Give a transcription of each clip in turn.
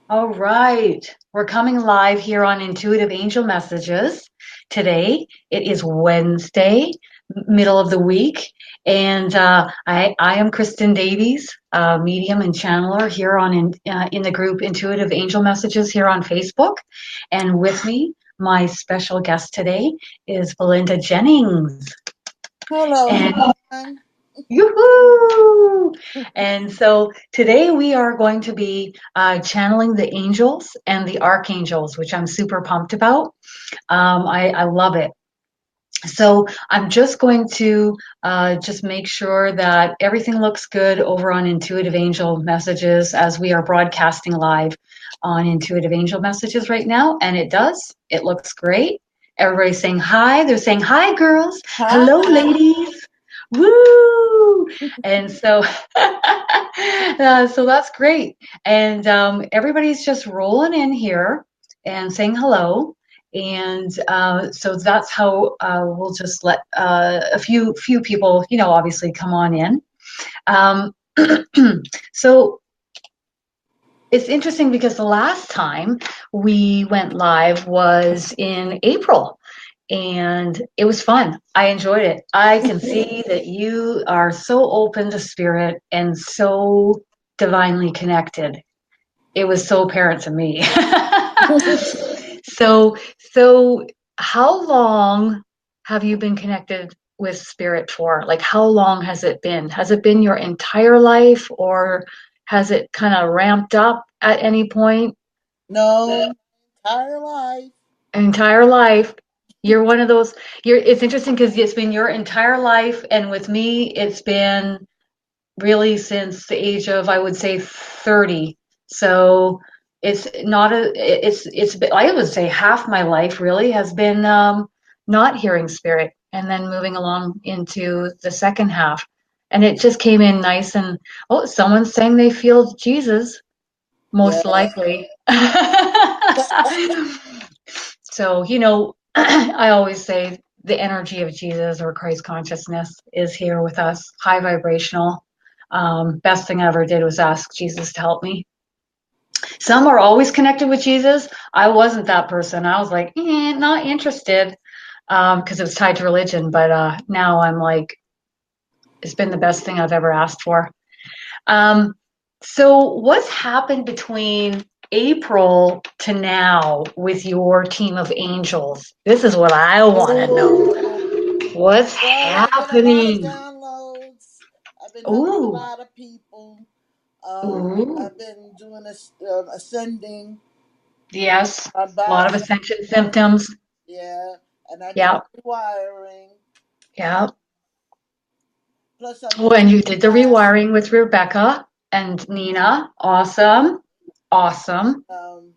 All right. We're coming live here on Intuitive Angel Messages. Today, it is Wednesday, middle of the week, and I am Kristen Davies, medium and channeler here in the group Intuitive Angel Messages here on Facebook. And with me, my special guest today is Belinda Jennings. Hello, And everyone. Yoo-hoo! And so today we are going to be channeling the angels and the archangels, which I'm super pumped about. I love it. So I'm just going to just make sure that everything looks good over on Intuitive Angel Messages as we are broadcasting live on Intuitive Angel Messages right now. And it does. It looks great. Everybody's saying hi. They're saying hi, girls. Hi. Hello, ladies. Woo! And so, so that's great. And everybody's just rolling in here and saying hello. And so that's how we'll just let a few people, obviously come on in. Um, so it's interesting because the last time we went live was in April. And it was fun. I enjoyed it. I can see that you are so open to spirit and so divinely connected. It was so apparent to me. So how long have you been connected with spirit for? Like, how long has it been? Has it been your entire life, or has it kind of ramped up at any point? No, entire life. Entire life. You're one of those. It's interesting because it's been your entire life, and with me, it's been really since the age of, I would say, 30. So it's not a, it's, I would say half my life really has been not hearing spirit, and then moving along into the second half. And it just came in nice. And oh, someone's saying they feel Jesus, most Yeah. likely. So, I always say the energy of Jesus or Christ consciousness is here with us, high vibrational. Best thing I ever did was ask Jesus to help me. Some are always connected with Jesus. I wasn't that person. I was like, not interested because it was tied to religion. But now I'm like, it's been the best thing I've ever asked for. Um, so, what's happened between April to now with your team of angels? This is what I want to know. Oh, What's well, there's been a lot of happening? downloads. I've been helping a Ooh, lot of people. ooh, I've been doing ascending yes. my A lot of body. ascension symptoms. Yeah, and I did Yeah, a rewiring. yeah. Plus, I'm Oh, doing and you did the class. rewiring with Rebecca and Nina. Awesome. Awesome. Um,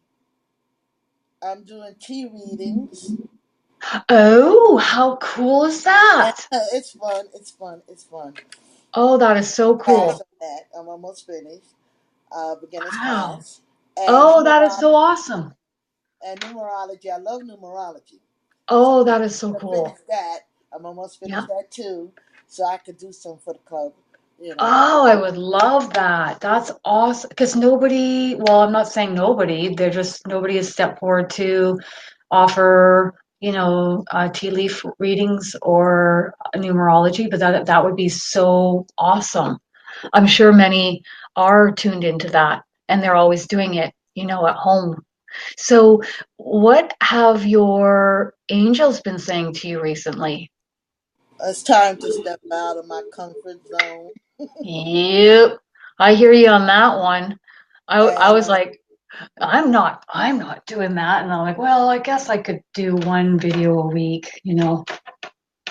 I'm doing tea readings. Oh, how cool is And that? it's fun. It's fun. It's fun. Oh, that is A so class cool. on that. I'm almost finished. Beginner's Wow. class. And Oh, that is numerology. so awesome. And numerology. I love numerology. So Oh, I'm that is so to finish cool. that. I'm almost Yeah. finished that too. So I could do some for the club. You know. Oh, I would love that. That's awesome. Because nobody, well, I'm not saying nobody, nobody has stepped forward to offer, tea leaf readings or numerology, but that would be so awesome. I'm sure many are tuned into that and they're always doing it, at home. So, what have your angels been saying to you recently? It's time to step out of my comfort zone. Yep. I hear you on that one. I And was like, I'm not doing that. And I'm like, well, I guess I could do one video a week.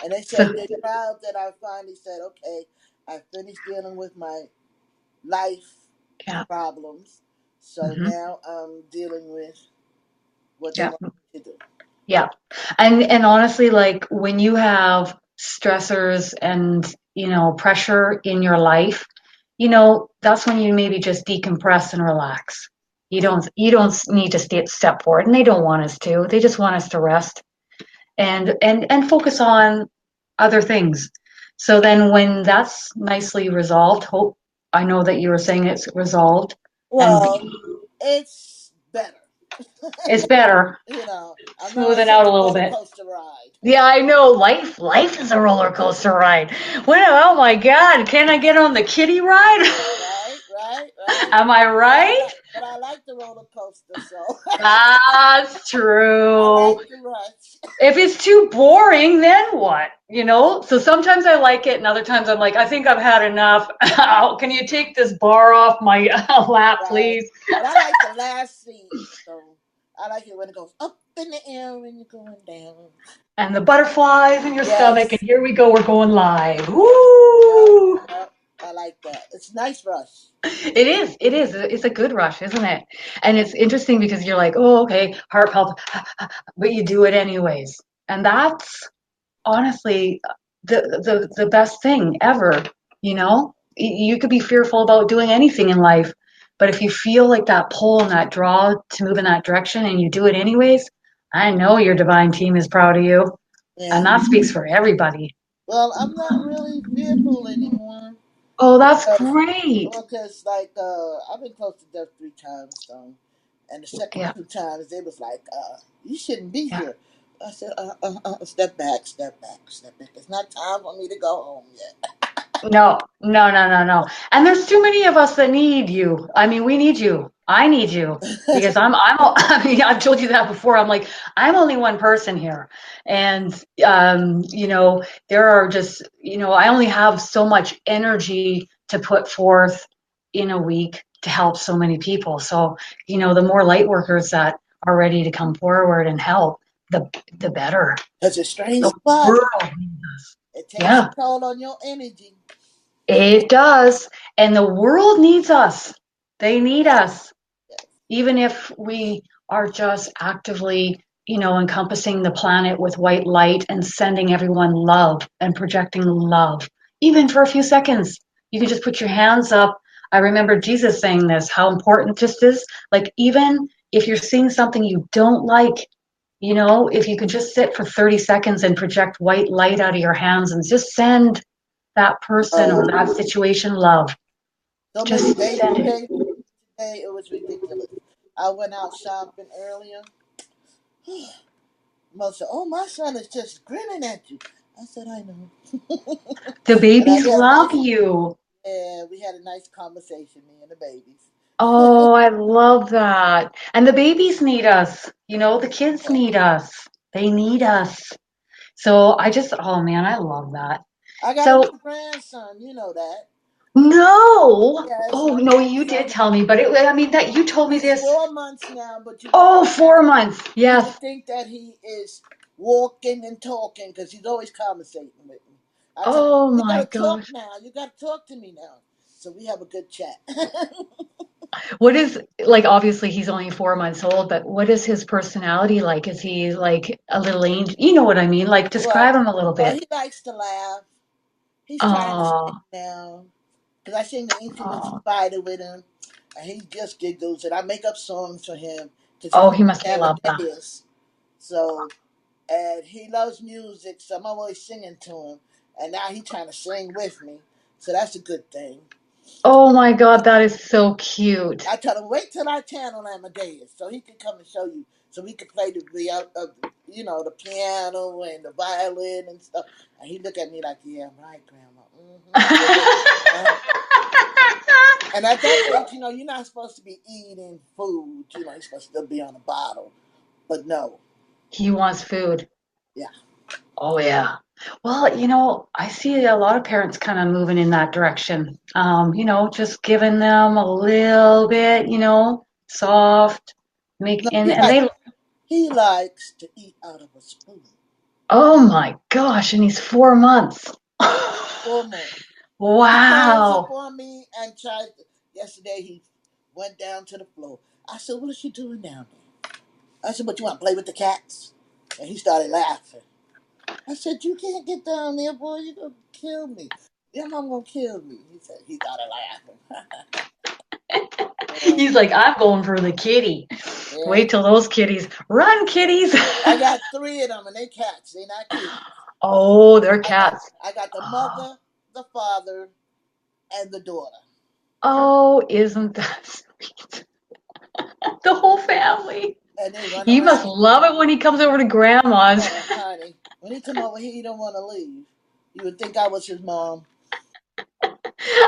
and they So said they're proud that I finally said, okay, I finished dealing with my life yeah. problems. So Hmm. now I'm dealing with what they Yeah. want me to do. Yeah. And honestly, like when you have stressors and, pressure in your life, that's when you maybe just decompress and relax. You don't need to step forward, and they don't want us to. They just want us to rest and focus on other things. So then when that's nicely resolved, hope I know that you were saying it's resolved. and Well, it's better. it's better. I've never had Smoothing such out a a little roller bit. coaster ride. Yeah, I know. Life is a roller coaster ride. Oh my God, can I get on the kiddie ride? Right, right, right. Am I right? But I like the roller coaster, so That's I true. like the rush. If it's too boring, then what? So sometimes I like it, and other times I'm like, I think I've had enough. Can you take this bar off my lap, Right. please? But I like the last scene, so I like it when it goes up in the air when you're going down. And the butterflies in your stomach, and Yes. here we go, we're going live. Yep. Yep. Woo! Yep. I like that. It's a nice rush. It is, it is. It's a good rush, isn't it? And Yeah. it's interesting because you're like, oh, okay, heart pulp, but you do it anyways. And that's honestly the best thing ever, you know? You could be fearful about doing anything in life, but if you feel like that pull and that draw to move in that direction and you do it anyways, I know your divine team is proud of you. And Yeah. that speaks for everybody. Well, I'm not really fearful anymore Oh, that's because, great. well, like I've been close to death 3 times, so, and the second Yeah, 2 times they was like, you shouldn't be yeah. here. I said, step back, step back, step back. It's not time for me to go home yet. No, no, no, no, no. And there's too many of us that need you. I mean, we need you. I need you because I mean, I've told you that before. I'm like, I'm only one person here. And, there are just, I only have so much energy to put forth in a week to help so many people. So, the more light workers that are ready to come forward and help, the better. Because it strains The the body. world needs us. It takes a Yeah. toll on your energy. It does. And the world needs us. They need Yes, us. yes. Even if we are just actively, encompassing the planet with white light and sending everyone love and projecting love, even for a few seconds. You can just put your hands up. I remember Jesus saying this, how important just is. Like, even if you're seeing something you don't like, if you could just sit for 30 seconds and project white light out of your hands and just send that person or that situation love. So many Just babies send it. came today, it was ridiculous. I went out shopping earlier. Mother said, "Oh, my son is just grinning at you." I said, "I know." The And babies we had a love nice, you. yeah, we had a nice conversation, me and the babies. Oh, I love that. And the babies need us. The kids Yeah. need us. They need us. So oh man, I love that. I got a So, new grandson. You know that. no. Yes, Oh, my no, you did grandson. tell me, but I mean, that you told me He's this. 4 months now, but you would Oh, think that 4 months. you Yes. would think that he is walking and talking because he's always conversating with me. I tell him, Oh "You my gotta talk gosh. now. You gotta talk to me now." So we have a good chat. What is like obviously he's only 4 months old, but what is his personality like? Is he like a little angel? You know what I mean? Like well, describe him a little bit. he likes to laugh. He's trying to sing Oh, now because I sing the instrument oh, spider with him, and he just giggles. And I make up songs for him because he oh, knows he must I have love that. Davies. So and he loves music, so I'm always singing to him. And now he's trying to sing with me, so that's a good thing. Oh my God, that is so cute. I tell him wait till I channel Amadeus so he can come and show you, so we can play the piano and the violin and stuff. And he look at me like, yeah, right, Grandma. Uh, and at that age, you're not supposed to be eating food. You're supposed to be on a bottle. But no, He wants food. yeah. Oh yeah. Well, I see a lot of parents kind of moving in that direction. Just giving them a little bit, soft, No, and they, he likes to eat out of a spoon. oh my gosh, and he's 4 months. 4 months. He climbs up Wow. on me and tries. Yesterday he went down to the floor. I said, "What is she doing down there?" I said, "But you want to play with the cats?" And he started laughing. I said, "You can't get down there, boy. You're gonna kill me. Your mom gonna kill me." He started laughing. Yeah, He's like, I'm going for the kitty. yeah. Wait till those kitties run, kitties. I got 3 of them, and they cats. They not kitties. Oh, they're I got cats. I got the Oh, mother, the father, and the daughter. Oh, isn't that sweet? The whole family. And they run He must around. love it when he comes over to grandma's. Oh, honey, when he come over here, he don't want to leave. You would think I was his mom.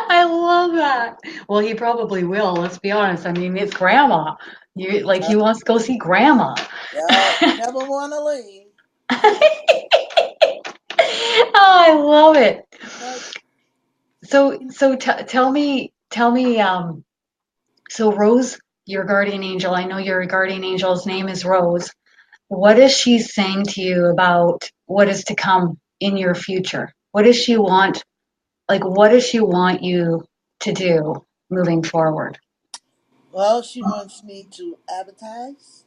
I love that. Well, he probably will. Let's be honest. I mean, it's grandma. You like he Yep, wants to go see grandma. yep. He never want to leave. Oh, I love it. But So tell me, so Rose, your guardian angel, I know your guardian angel's name is Rose. What is she saying to you about what is to come in your future? What does she want, like, what does she want you to do moving forward? well, she wants me to advertise.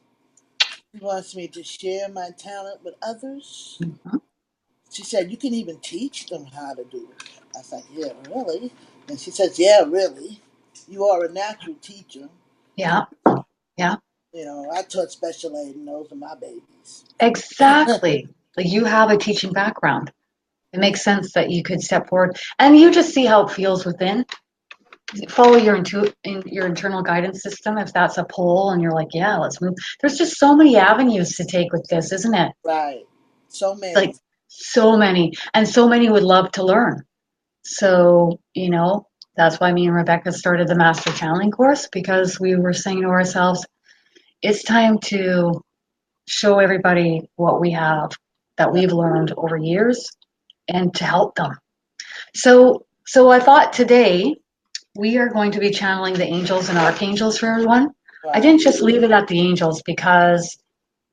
She wants me to share my talent with others. Mhm. She said, you can even teach them how to do it. I was like, yeah, really? And she says, yeah, really. You are a natural teacher. Yeah, yeah, You know, I taught special ed, and those are my babies. exactly. Like you have a teaching background. It makes sense that you could step forward and you just see how it feels within. Follow your your internal guidance system. If that's a pull and you're like, yeah, let's move. There's just so many avenues to take with this, isn't it? Right. So Like many. so many, and so many would love to learn. So, that's why me and Rebecca started the Master Channeling course because we were saying to ourselves, it's time to show everybody what we have that Right. we've learned over years and to help them. So I thought today we are going to be channeling the angels and archangels for everyone. I Right. didn't just leave it at the angels because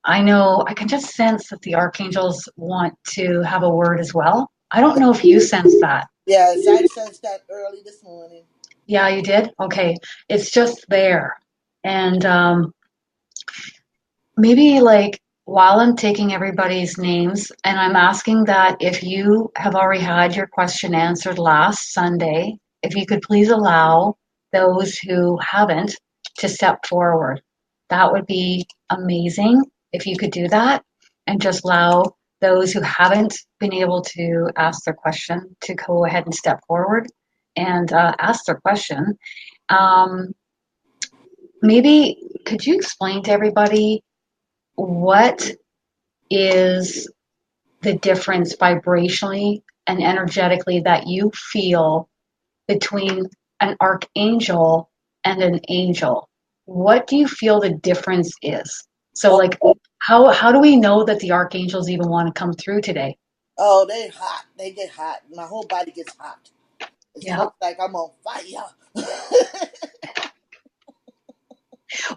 I know I can just sense that the archangels want to have a word as well. I don't Yeah. know if you sense that. Yes, I sensed that early this morning. Yeah, you did? Okay. It's just there. And maybe like while I'm taking everybody's names, and I'm asking that if you have already had your question answered last Sunday, if you could please allow those who haven't to step forward. That would be amazing if you could do that and just allow those who haven't been able to ask their question to go ahead and step forward and ask their question. Um, Maybe could you explain to everybody what is the difference vibrationally and energetically that you feel between an archangel and an angel? What do you feel the difference is? So Oh, like how do we know that the archangels even want to come through today? oh, they hot. They get hot. My whole body gets hot. It's Yeah. like I'm on fire.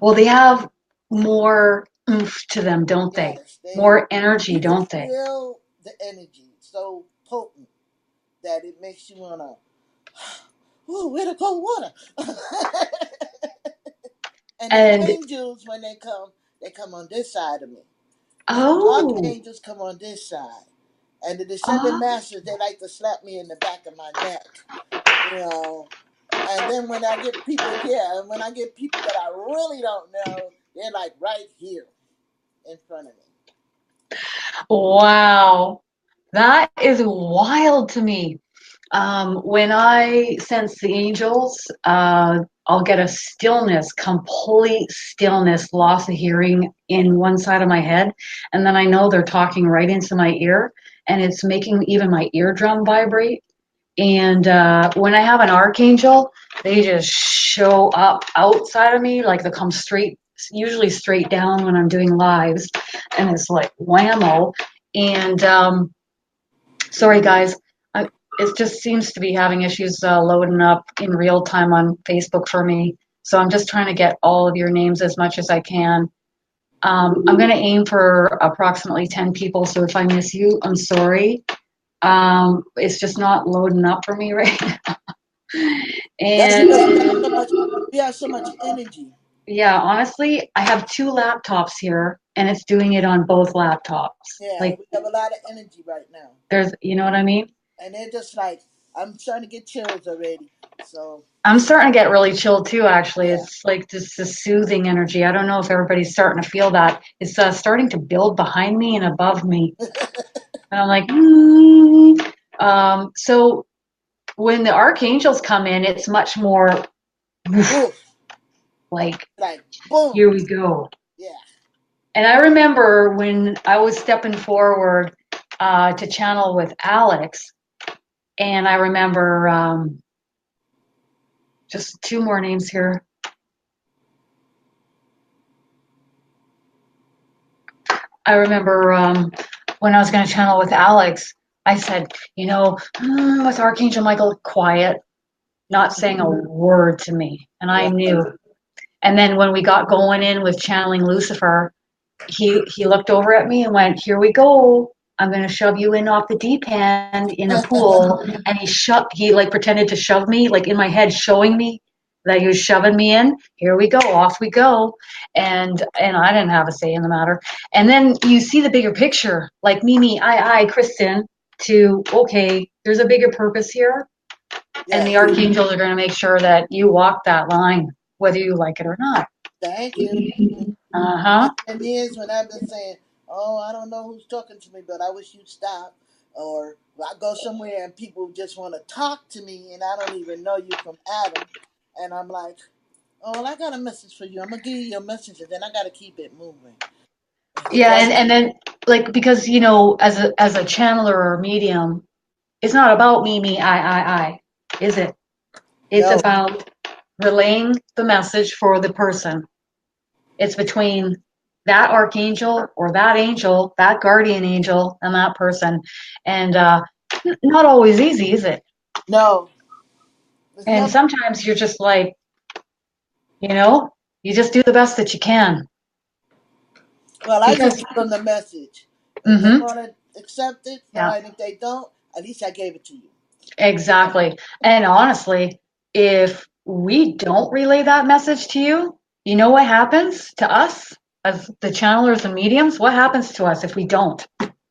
Well, they have more oomph to them, don't they? Yes, they. More energy, You can don't they? feel the energy so potent that it makes you wanna. Ooh, where the cold water? And the And angels, when they come on this side of me. And the oh, archangels come on this side. And the descendant oh, masters, they like to slap me in the back of my neck. You know. And then when I get people here, and when I get people that I really don't know, they're like right here in front of me. wow. That is wild to me. When I sense the angels, I'll get a stillness, complete stillness, loss of hearing in one side of my head. And then I know they're talking right into my ear, and it's making even my eardrum vibrate. And when I have an archangel, they just show up outside of me, like they come straight, usually straight down when I'm doing lives, and it's like whammo. And sorry, guys, it just seems to be having issues loading up in real time on Facebook for me. So I'm just trying to get all of your names as much as I can. I'm going to aim for approximately 10 people. So if I miss you, I'm sorry. It's just not loading up for me right now. That's because we have And so much. We have so much energy. yeah, honestly, I have two laptops here and it's doing it on both laptops. Yeah, Like we have a lot of energy right now, you know what I mean? and they're just like I'm starting to get chills already. So I'm starting to get really chilled too, actually. yeah, It's like just a soothing energy. I don't know if everybody's starting to feel that. It's starting to build behind me and above me. And I'm like, So when the archangels come in, it's much more. Oof. Like, Like boom. here we go. Yeah. And I remember when I was stepping forward to channel with Alex, and I remember just two more names here. I remember when I was going to channel with Alex, I said, with Archangel Michael, quiet, not saying a word to me. And I Right. knew. And then when we got going in with channeling Lucifer, he looked over at me and went, "Here we go. I'm going to shove you in off the deep end in a pool." And he like pretended to shove me, like in my head, showing me that he was shoving me in. Here we go, off we go. And I didn't have a say in the matter. And then you see the bigger picture, like I, Kristen, to okay, there's a bigger purpose here, and the Yes. archangels are going to make sure that you walk that line, whether you like it or not. Thank you. Uh huh. And years when I've been saying, "Oh, I don't know who's talking to me, but I wish you'd stop." Or I go somewhere and people just want to talk to me, and I don't even know you from Adam, and I'm like, "Oh, well, I got a message for you. I'm gonna give you your message, and then I got to keep it moving Yeah, because and then like because as a channeler or medium, it's not about me, I, is it? It's no, about relaying the message for the person. It's between that archangel or that angel, that guardian angel, and that person. And not always easy, is it? no, it's And never. sometimes you're just like, you know, you just do the best that you can. Well, I just Because, give them the message. If they mm-hmm, want to accept it, yeah. fine. If they don't, at least I gave it to you. Exactly. And honestly, if we don't relay that message to you, you know what happens to us as the channelers and mediums? What happens to us if we don't?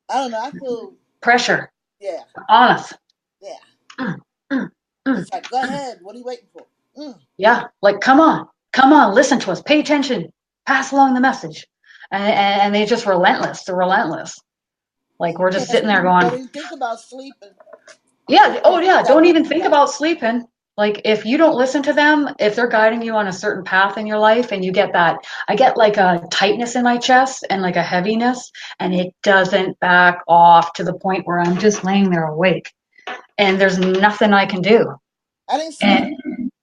I don't know. I feel, Pressure yeah, on us. yeah. Mm, mm, mm, It's like, go mm. ahead. What are you waiting for? Mm. Yeah, like come on, listen to us, pay attention, pass along the message. And they're just relentless. They're relentless. Like And you we're just can't sitting there sleep. going, Don't even think about sleeping. So yeah. Oh, you yeah. got Don't one even think job. about sleeping. Like if you don't listen to them, if they're guiding you on a certain path in your life and you get that, I get like a tightness in my chest and like a heaviness, and it doesn't back off to the point where I'm just laying there awake and there's nothing I can do. I didn't sleep. And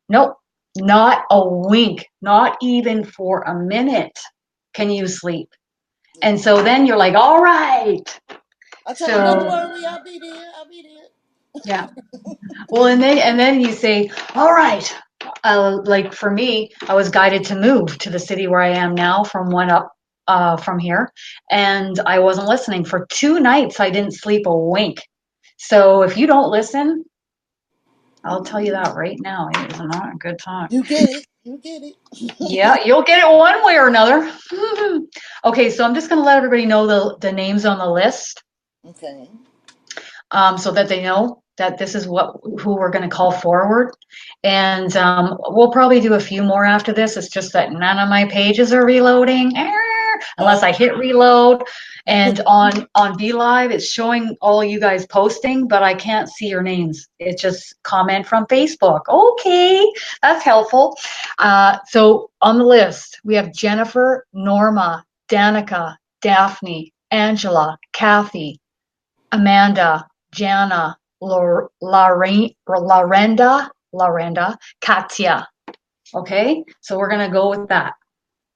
nope, not a wink, not even for a minute can you sleep. And so then you're like, all right. I tell them, don't So worry, I'll be there. I'll be there. yeah. Well, and then you say, all right. Like for me, I was guided to move to the city where I am now from one up from here, and I wasn't listening for 2 nights. I didn't sleep a wink. So if you don't listen, I'll tell you that right now, it is not a good time. You get it. You get Yeah, it. you'll get it one way or another. Okay, so I'm just going to let everybody know the names on the list, Okay. so that they know that this is who we're going to call forward. And we'll probably do a few more after this. It's just that none of my pages are reloading unless Oh, I hit reload. And on Be Live, it's showing all you guys posting, but I can't see your names. It's just comment from Facebook. Okay, that's helpful. So on the list, we have Jennifer, Norma, Danica, Daphne, Angela, Kathy, Amanda, Jana, Lorenda, Katya. Okay, so we're gonna go with that.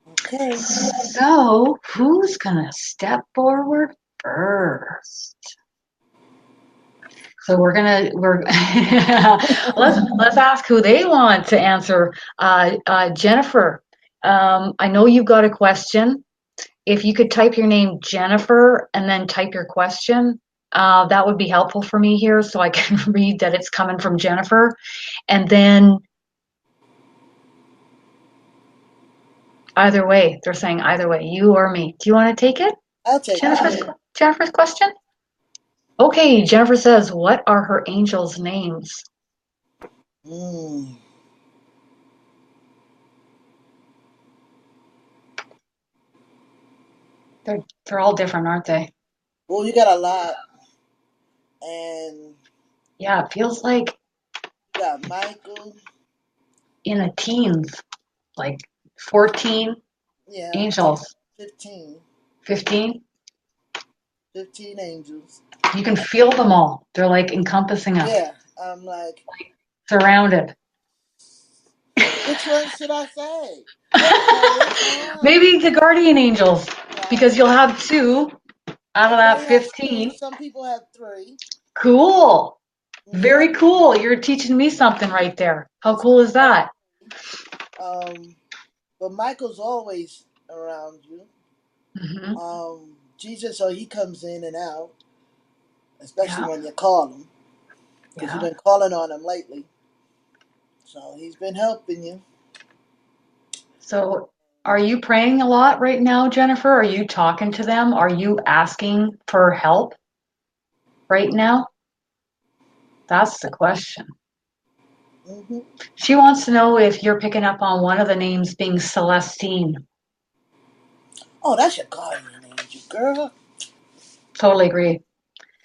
okay. So who's gonna step forward first? So we're let's ask who they want to answer. Jennifer, I know you've got a question. If you could type your name Jennifer and then type your question, that would be helpful for me here so I can read that it's coming from Jennifer. And then either way, they're saying either way, you or me. Do you want to take it? I'll take it. Jennifer's question? Okay, Jennifer says, what are her angels' names? Mm. They're all different, aren't they? Well, you got a lot. And Yeah, it feels like you got Michael. in the teens, like 14 Yeah, about angels. 15. 15? 15 angels. You can feel them all. They're like encompassing us, Yeah, I'm like, surrounded. which one should I say? Which one? Maybe the guardian angels, because Right. you'll have two out of that Everybody has two. 15. Some people have three. Cool. Yeah. Very cool. You're teaching me something right there. How And some cool is have that? three. But Michael's always around you. Hmm. Jesus, so he comes in and out, especially Yeah. when you call him, because you've Yeah. been calling on him lately. So he's been helping you. So are you praying a lot right now, Jennifer? Are you talking to them? Are you asking for help right now? That's the question. Hmm. She wants to know if you're picking up on one of the names being Celestine. Oh, that's your guardian angel, girl. Totally agree.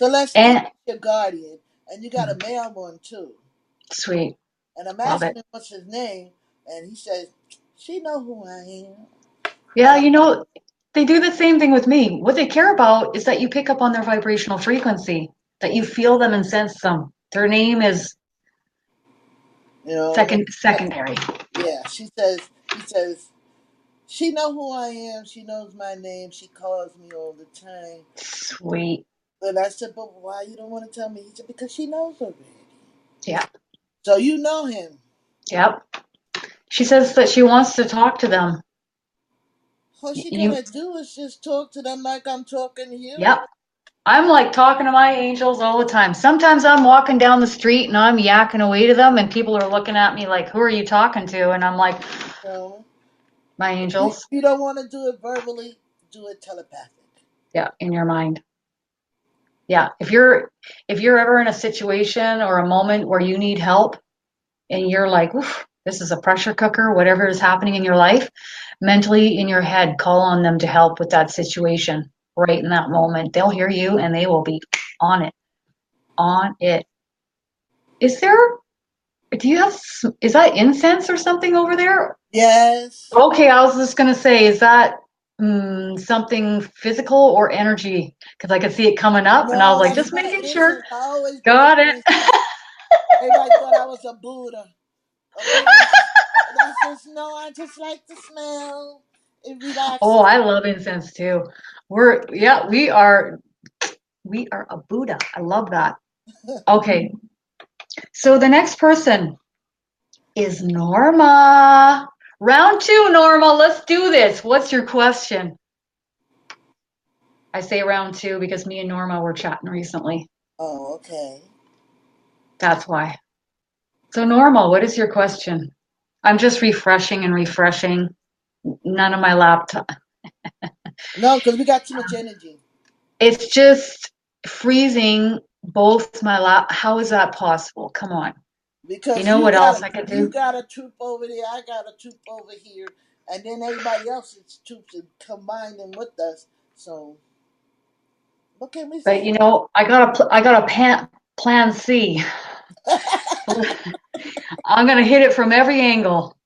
Celestine And is your guardian, and you got a male one too. sweet. And I'm Love asking it. him what's his name, and he says, "She know who I am." Yeah, And I'm they do the same thing with me. What they care about is that you pick up on their vibrational frequency, that you feel them and sense them. Their name is like, secondary. yeah. She says, he says, she know who I am. She knows my name. She calls me all the time. Sweet. And I said, but why you don't want to tell me? He said, because she knows already. Yeah. So you know him. Yep. She says that she wants to talk to them. All she You, gotta do is just talk to them like I'm talking to you. yep. I'm like talking to my angels all the time. Sometimes I'm walking down the street and I'm yakking away to them, and people are looking at me like, "Who are you talking to?" And I'm like, So "My if angels." you don't want to do it verbally, do it telepathic. Yeah, in your mind. Yeah, if you're ever in a situation or a moment where you need help and you're like, "Oof, this is a pressure cooker," whatever is happening in your life, mentally in your head, call on them to help with that situation right in that moment. They'll hear you and they will be on it. On it. Is there Do you have, is that incense or something over there? Yes. Okay, I was just gonna say, is that something physical or energy? Because I could see it coming up, and I was No, like, that's just my making sure. incense. I always bring Got it. incense. Everybody thought I was a Buddha. A Buddha. And I says, no, I just like the smell. It Oh, relaxes. I love incense too. Yeah, we are a Buddha. I love that. Okay, so the next person is Norma. Round two, Norma. Let's do this. What's your question? I say round two because me and Norma were chatting recently. Oh, okay. That's why. So, Norma, what is your question? I'm just refreshing and refreshing. None of my laptop. No, because we got too much energy. It's just freezing both my lap. How is that possible? Come on. You Because know what else I could you do? got a troop over there, I got a troop over here, and then everybody else's troops are combining with us. So what can we But say? I got a plan C. I'm gonna hit it from every angle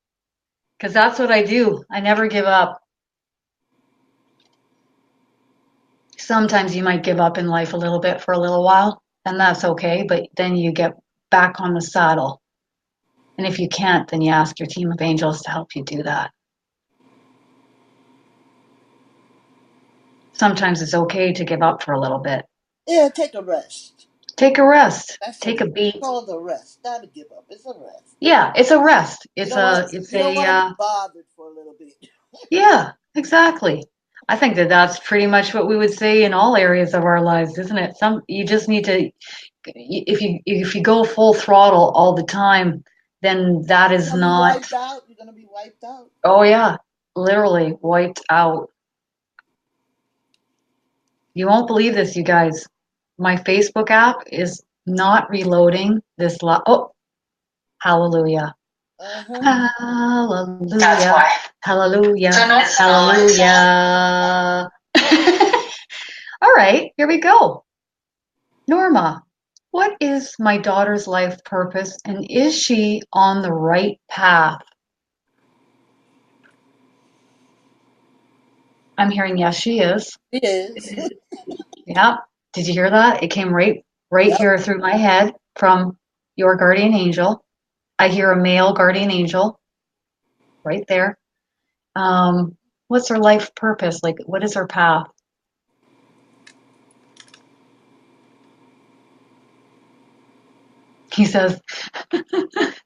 because that's what I do. I never give up. Sometimes you might give up in life a little bit for a little while, and that's okay. But then you get back on the saddle. And if you can't, then you ask your team of angels to help you do that. Sometimes it's okay to give up for a little bit. Yeah, take a rest. Take a rest. That's Take a beat. called a rest. Not a give up. It's a rest. Yeah, it's a rest. It's You don't a, want to be bothered for a little bit. yeah, exactly. I think that that's pretty much what we would say in all areas of our lives, isn't it? You just need to, if you go full throttle all the time, then that You're is gonna be not, wiped out. You're gonna be wiped out. oh yeah, literally wiped out. You won't believe this, you guys. My Facebook app is not reloading this oh, hallelujah. Uh huh. Hallelujah. That's why. Hallelujah. So no, Hallelujah. All right, here we go. Norma, What is my daughter's life purpose and is she on the right path? I'm hearing yes, she is. It is. Yeah. Did you hear that? It came right Yep. here through my head from your guardian angel. I hear a male guardian angel right there. What's her life purpose? Like, what is her path? He says,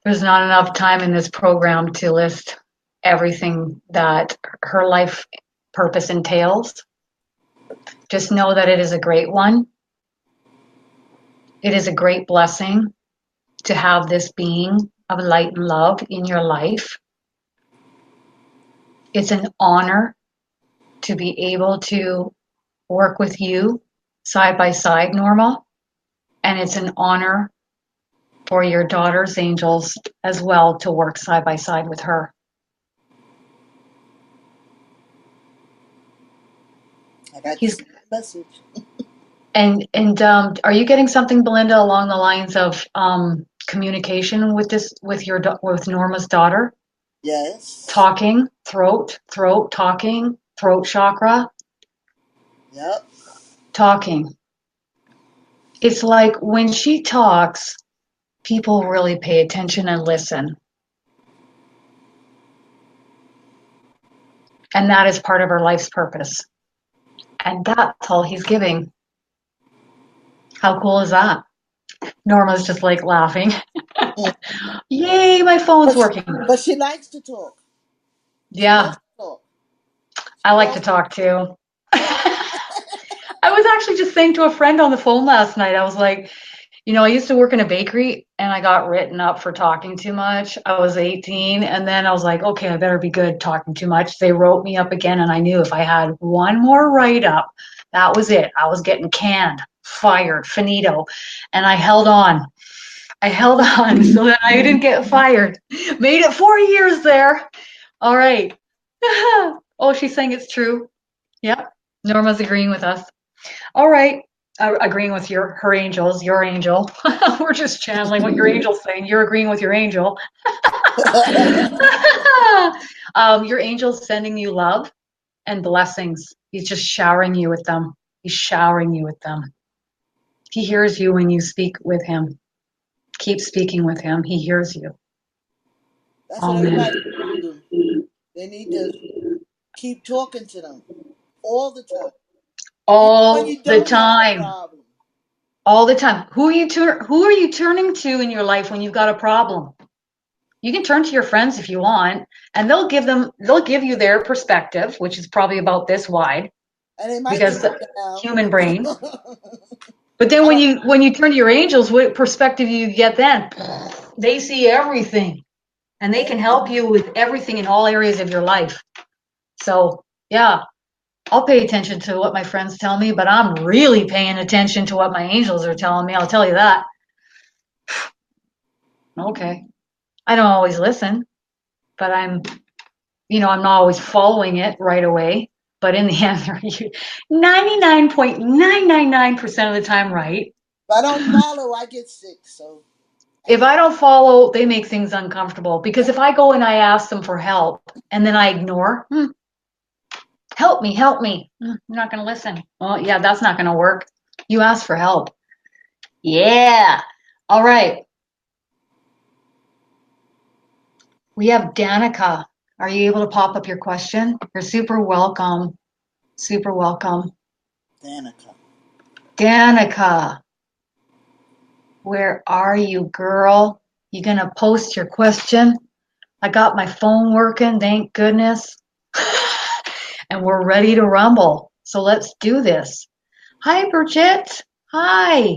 there's not enough time in this program to list everything that her life purpose entails. Just know that it is a great one. It is a great blessing to have this being of light and love in your life. It's an honor to be able to work with you side by side, Norma. And it's an honor for your daughter's angels as well to work side by side with her. I got the He's same message. and are you getting something, Belinda, along the lines of communication with with Norma's daughter? Yes. Talking, throat, talking, throat chakra, Yep. talking. It's like when she talks, people really pay attention and listen. And that is part of her life's purpose. And that's all he's giving. How cool is that? Norma's just like laughing. Mm. Yay, my phone's But, working. but she likes to talk. She loves Yeah, to talk. She I like to loves. talk too. I was actually just saying to a friend on the phone last night, I was like, I used to work in a bakery and I got written up for talking too much. I was 18 and then I was like, okay, I better be good talking too much. They wrote me up again and I knew if I had one more write up, that was it. I was getting canned, fired, finito. And I held on. I held on so that I didn't get fired. Made it 4 years there. All right. Oh, she's saying it's true. Yep. Norma's agreeing with us. All right. Agreeing with her angels, your angel. We're just channeling what your angel's saying. You're agreeing with your angel. Your angel's sending you love and blessings. He's just showering you with them. He's showering you with them. He hears you when you speak with him. Keep speaking with him. He hears you. That's what Amen. everybody needs to do. They need to keep talking to them all the time. Even when All you the don't have a time. problem. All the time. Who are you turning to in your life when you've got a problem? You can turn to your friends if you want, and they'll give you their perspective, which is probably about this wide And they might because let the you down. human brain. But then I when don't, you turn to your angels, what perspective you get then? They see everything and they can mhm. help you with everything in all areas of your life. So, yeah, I'll pay attention to what my friends tell me, but I'm really paying attention to what my angels are telling me. I'll tell you that. Okay. I don't always listen, but I'm not always following it right away. But in the end, they're 99.999% of the time right. if I don't follow, I get sick. So I If need. I don't follow, they make things uncomfortable because if I go and I ask them for help and then I ignore, help me. You're not going to listen. Well, yeah, that's not going to work. You ask for help. Yeah. All right. We have Danica. Are you able to pop up your question? You're super welcome. Super welcome. Danica. Danica, where are you, girl? You gonna post your question? I got my phone working, thank goodness. And we're ready to rumble. So let's do this. Hi, Bridget. Hi.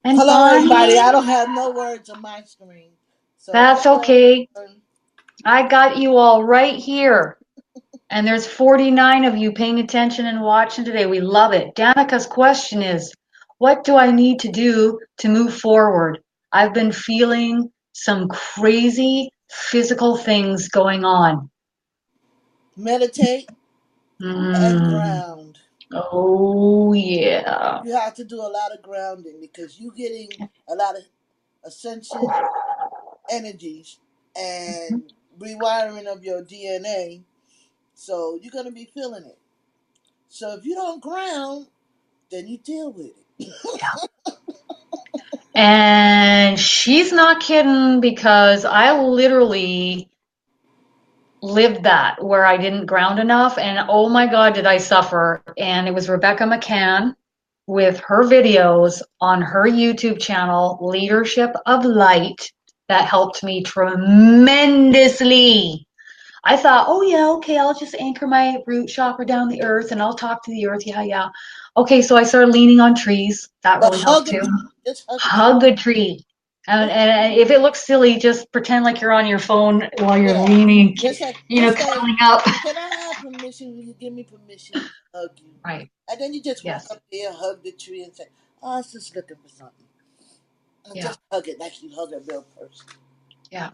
And Hello, everybody. I Bonnie. don't have no words on my screen. So That's hello, okay. everyone. I got you all right here. And there's 49 of you paying attention and watching today. We love it. Danica's question is, what do I need to do to move forward? I've been feeling some crazy physical things going on. Meditate and Mm, ground. Oh, yeah. You have to do a lot of grounding because you're getting a lot of ascension energies and rewiring of your DNA. So you're going to be feeling it. So if you don't ground, then you deal with it. And she's not kidding because I literally lived that where I didn't ground enough. And oh my God, did I suffer. And it was Rebecca McCann with her videos on her YouTube channel, Leadership of Light, that helped me tremendously. I thought, oh yeah, okay, I'll just anchor my root chakra down the earth and I'll talk to the earth. Yeah, yeah. Okay, so I started leaning on trees. That But really helped hug a too. tree. Just hug a tree. Hug a tree. Just, And if it looks silly, just pretend like you're on your phone while you're yeah. leaning, Just say, cuddling up. can I have permission? Will you give me permission to hug you? Right. And then you just walk Yes. up there, hug the tree, and say, "Oh, it's just looking for something." And Yeah. just hug it like you hug a real person. Yeah.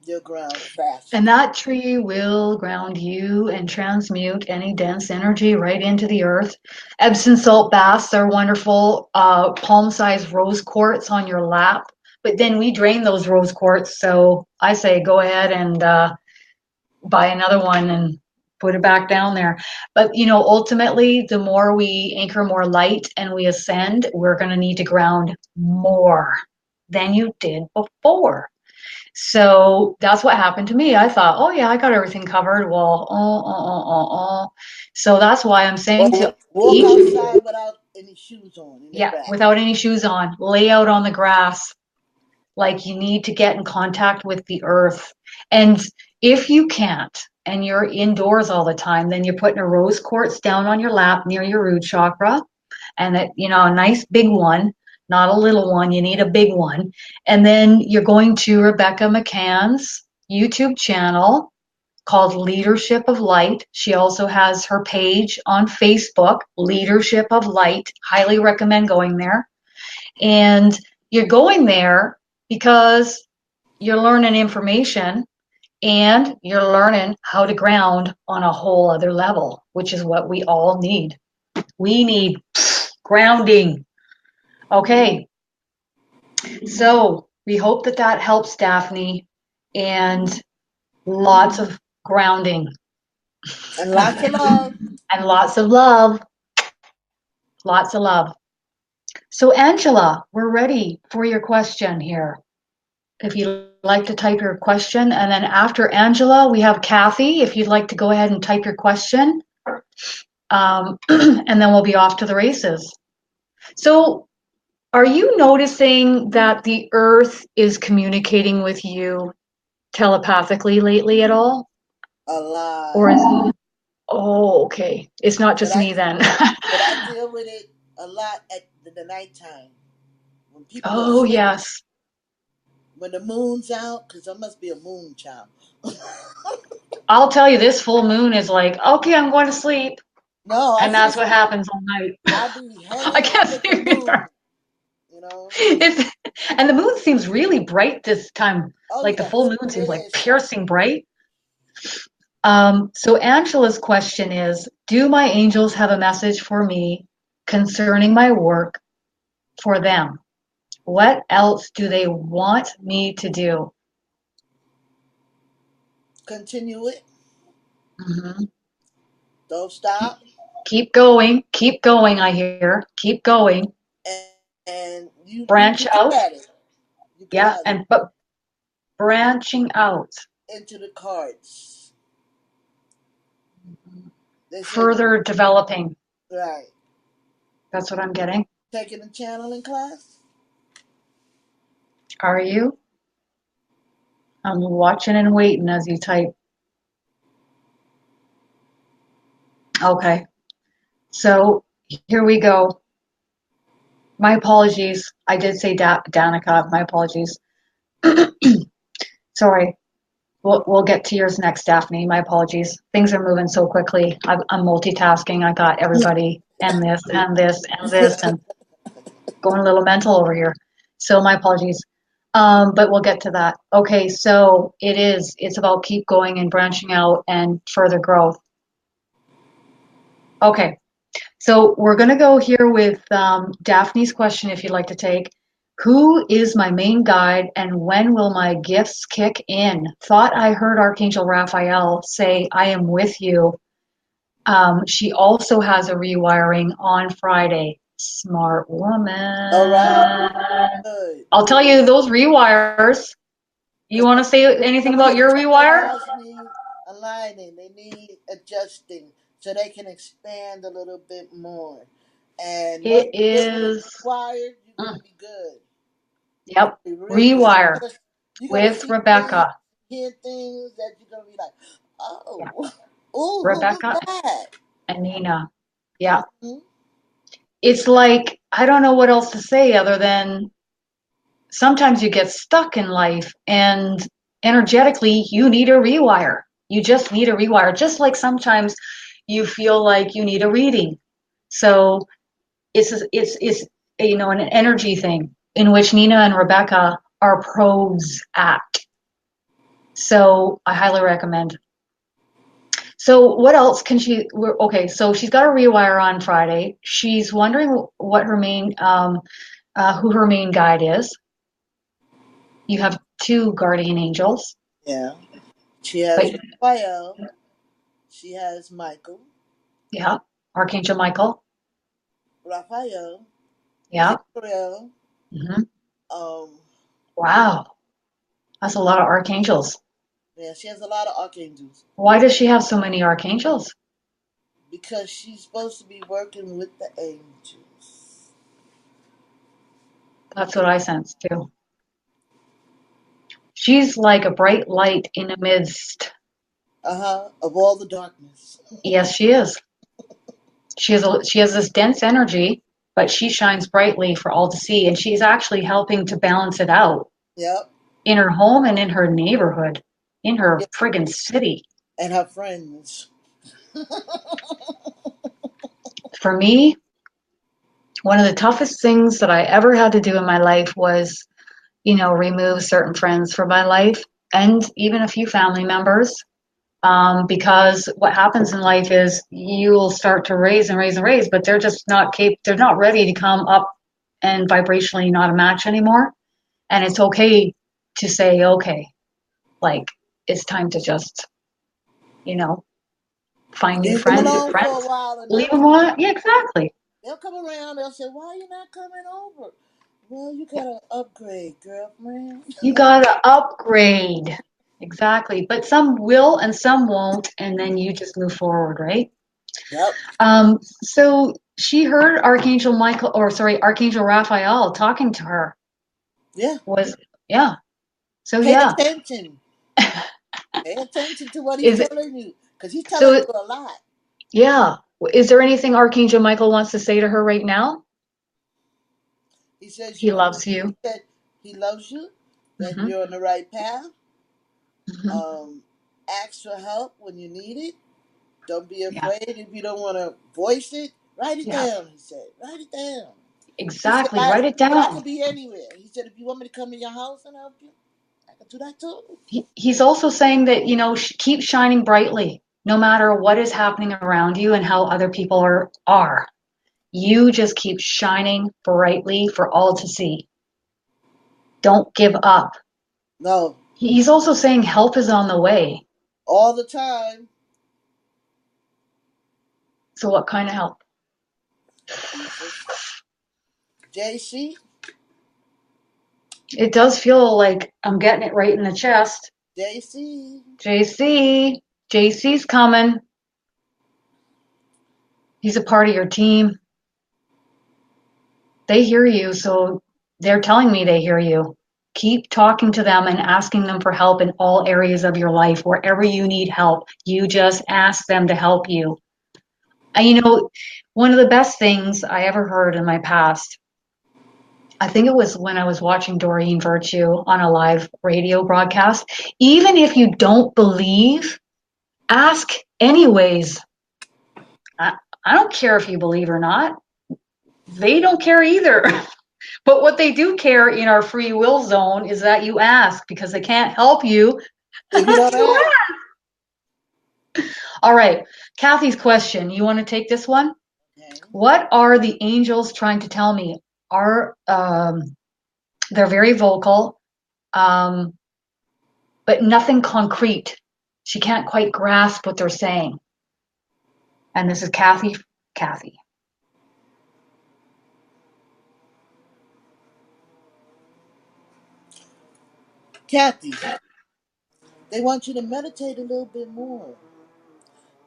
You'll ground And faster. that tree will ground you and transmute any dense energy right into the earth. Epsom salt baths are wonderful. Palm-sized rose quartz on your lap. But then we drain those rose quartz. So I say go ahead and buy another one and put it back down there. But ultimately, the more we anchor more light and we ascend, we're going to need to ground more than you did before. So that's what happened to me. I thought, oh yeah, I got everything covered. Well, so that's why I'm saying Or to walk each, outside without any shoes on in the yeah, grass. without any shoes on, lay out on the grass. Like you need to get in contact with the earth. And if you can't, and you're indoors all the time, then you're putting a rose quartz down on your lap near your root chakra, and a nice big one, not a little one. You need a big one. And then you're going to Rebecca McCann's YouTube channel called Leadership of Light. She also has her page on Facebook, Leadership of Light. Highly recommend going there. And you're going there because you're learning information and you're learning how to ground on a whole other level, which is what we all need. We need grounding. Okay, so we hope that that helps, Daphne, and lots of grounding And lots of love. and lots of love. Lots of love. So, Angela, we're ready for your question here. If you'd like to type your question, and then after Angela, we have Kathy. If you'd like to go ahead and type your question, and then we'll be off to the races. So, are you noticing that the earth is communicating with you telepathically lately at all? A lot. Or is oh, okay. It's not But just I me then. but I deal with it a lot at the nighttime when people are Oh, asleep. yes. When the moon's out, because I must be a moon child. I'll tell you, this full moon is like, okay, I'm going to sleep. No, I And can't that's what sleep. happens all night. I be I hanging out can't with the sleep moon. either. You know. It's, and the moon seems really bright this time. Oh Like the full yes, moon it seems like is shining. piercing bright. So Angela's question is, do my angels have a message for me concerning my work for them? What else do they want me to do? Continue it. Mhm. Don't stop. Keep going, I hear. Keep going. And, and Branch you out. got it. You Yeah, got it. and but branching out. Into the cards. They said Further developing. right. That's what I'm getting. Taking a channeling class. Are you? I'm watching and waiting as you type. Okay. So here we go. My apologies. I did say Danica. My apologies. Sorry. We'll get to yours next, Daphne. My apologies. Things are moving so quickly. I'm multitasking. I got everybody and this and this and this and going a little mental over here. So my apologies. But we'll get to that. Okay, so it's about keep going and branching out and further growth. Okay. So we're going to go here with Daphne's question, if you'd like to take. Who is my main guide and when will my gifts kick in? Thought I heard Archangel Raphael say, I am with you. She also has a rewiring on Friday. Smart All right. woman. Good. I'll tell you those rewires. You Because want to say anything some of about your your chakra rewire? house need aligning. They need adjusting so they can expand a little bit more. And once It you get it is, wired, you're mm, gonna be good. You're yep, gonna be real good. rewire You're gonna with see things, Rebecca. hear things that you're gonna be like, Yeah, oh, oh, who was Rebecca that? and Nina. Yeah. Hmm. It's like, I don't know what else to say other than sometimes you get stuck in life and energetically you need a rewire. You just need a rewire, just like sometimes you feel like you need a reading. So it's an energy thing in which Nina and Rebecca are pros at. So I highly recommend. So what else can she? Okay, so she's got a rewire on Friday. She's wondering what her main who her main guide is. You have two guardian angels, Yeah. She but has Raphael. She has Michael. yeah, Archangel Michael. Raphael, Yeah. Gabriel. Hmm. Um, Wow, that's a lot of archangels. yeah, she has a lot of archangels Why does she have so many archangels? because she's supposed to be working with the angels. That's what I sense too. She's like a bright light in the midst. Of all the darkness. Yes, she is. She has this dense energy, but she shines brightly for all to see, and she's actually helping to balance it out Yep. in her home and in her neighborhood, in her Yeah. friggin' city. And her friends. For me, one of the toughest things that I ever had to do in my life was, remove certain friends from my life and even a few family members. Because what happens in life is you'll start to raise and raise and raise, but they're just they're not ready to come up and vibrationally not a match anymore. And it's okay to say, okay, like it's time to just, you know, find new Leave them friends, alone for a friends, while and leave them on. Yeah, exactly. they'll come around. They'll say, "Why are you not coming over?" Well, you gotta upgrade, girlfriend. You gotta upgrade. Exactly. But some will and some won't, and then you just move forward, right? Yep. So she heard Archangel Raphael talking to her. Yeah. Was yeah. So Pay yeah. attention. Pay attention to what he's Is it telling you, because he's telling so you a lot. yeah. Is there anything Archangel Michael wants to say to her right now? He says He you. loves He you. said he loves you. That Hmm. you're on the right path. Hmm. Ask for help when you need it. Don't be Yeah. afraid if you don't want to voice it. Write it Yeah. down. He said, write it down. He said, Exactly. Write it I down. could be anywhere. He said, if you want me to come to your house and help you, I can do that too. He's also saying that, keep shining brightly no matter what is happening around you and how other people are. You just keep shining brightly for all to see. Don't give up. No, He's also saying help is on the way. all the time. So what kind of help? Jesus. JC, It does feel like I'm getting it right in the chest. JC. JC, JC's coming. He's a part of your team. They hear you, so they're telling me they hear you. Keep talking to them and asking them for help in all areas of your life. Wherever you need help, you just ask them to help you. And one of the best things I ever heard in my past, I think it was when I was watching Doreen Virtue on a live radio broadcast. Even if you don't believe, ask anyways. I, I don't care if you believe or not. They don't care either. But what they do care in our free will zone is that you ask because they can't help you If you unless don't you ask, ask. All right. Kathy's question. You want to take this one? Okay. What are the angels trying to tell me? Are they're very vocal, um, but nothing concrete. She can't quite grasp what they're saying. And this is Kathy. Kathy. Kathy, they want you to meditate a little bit more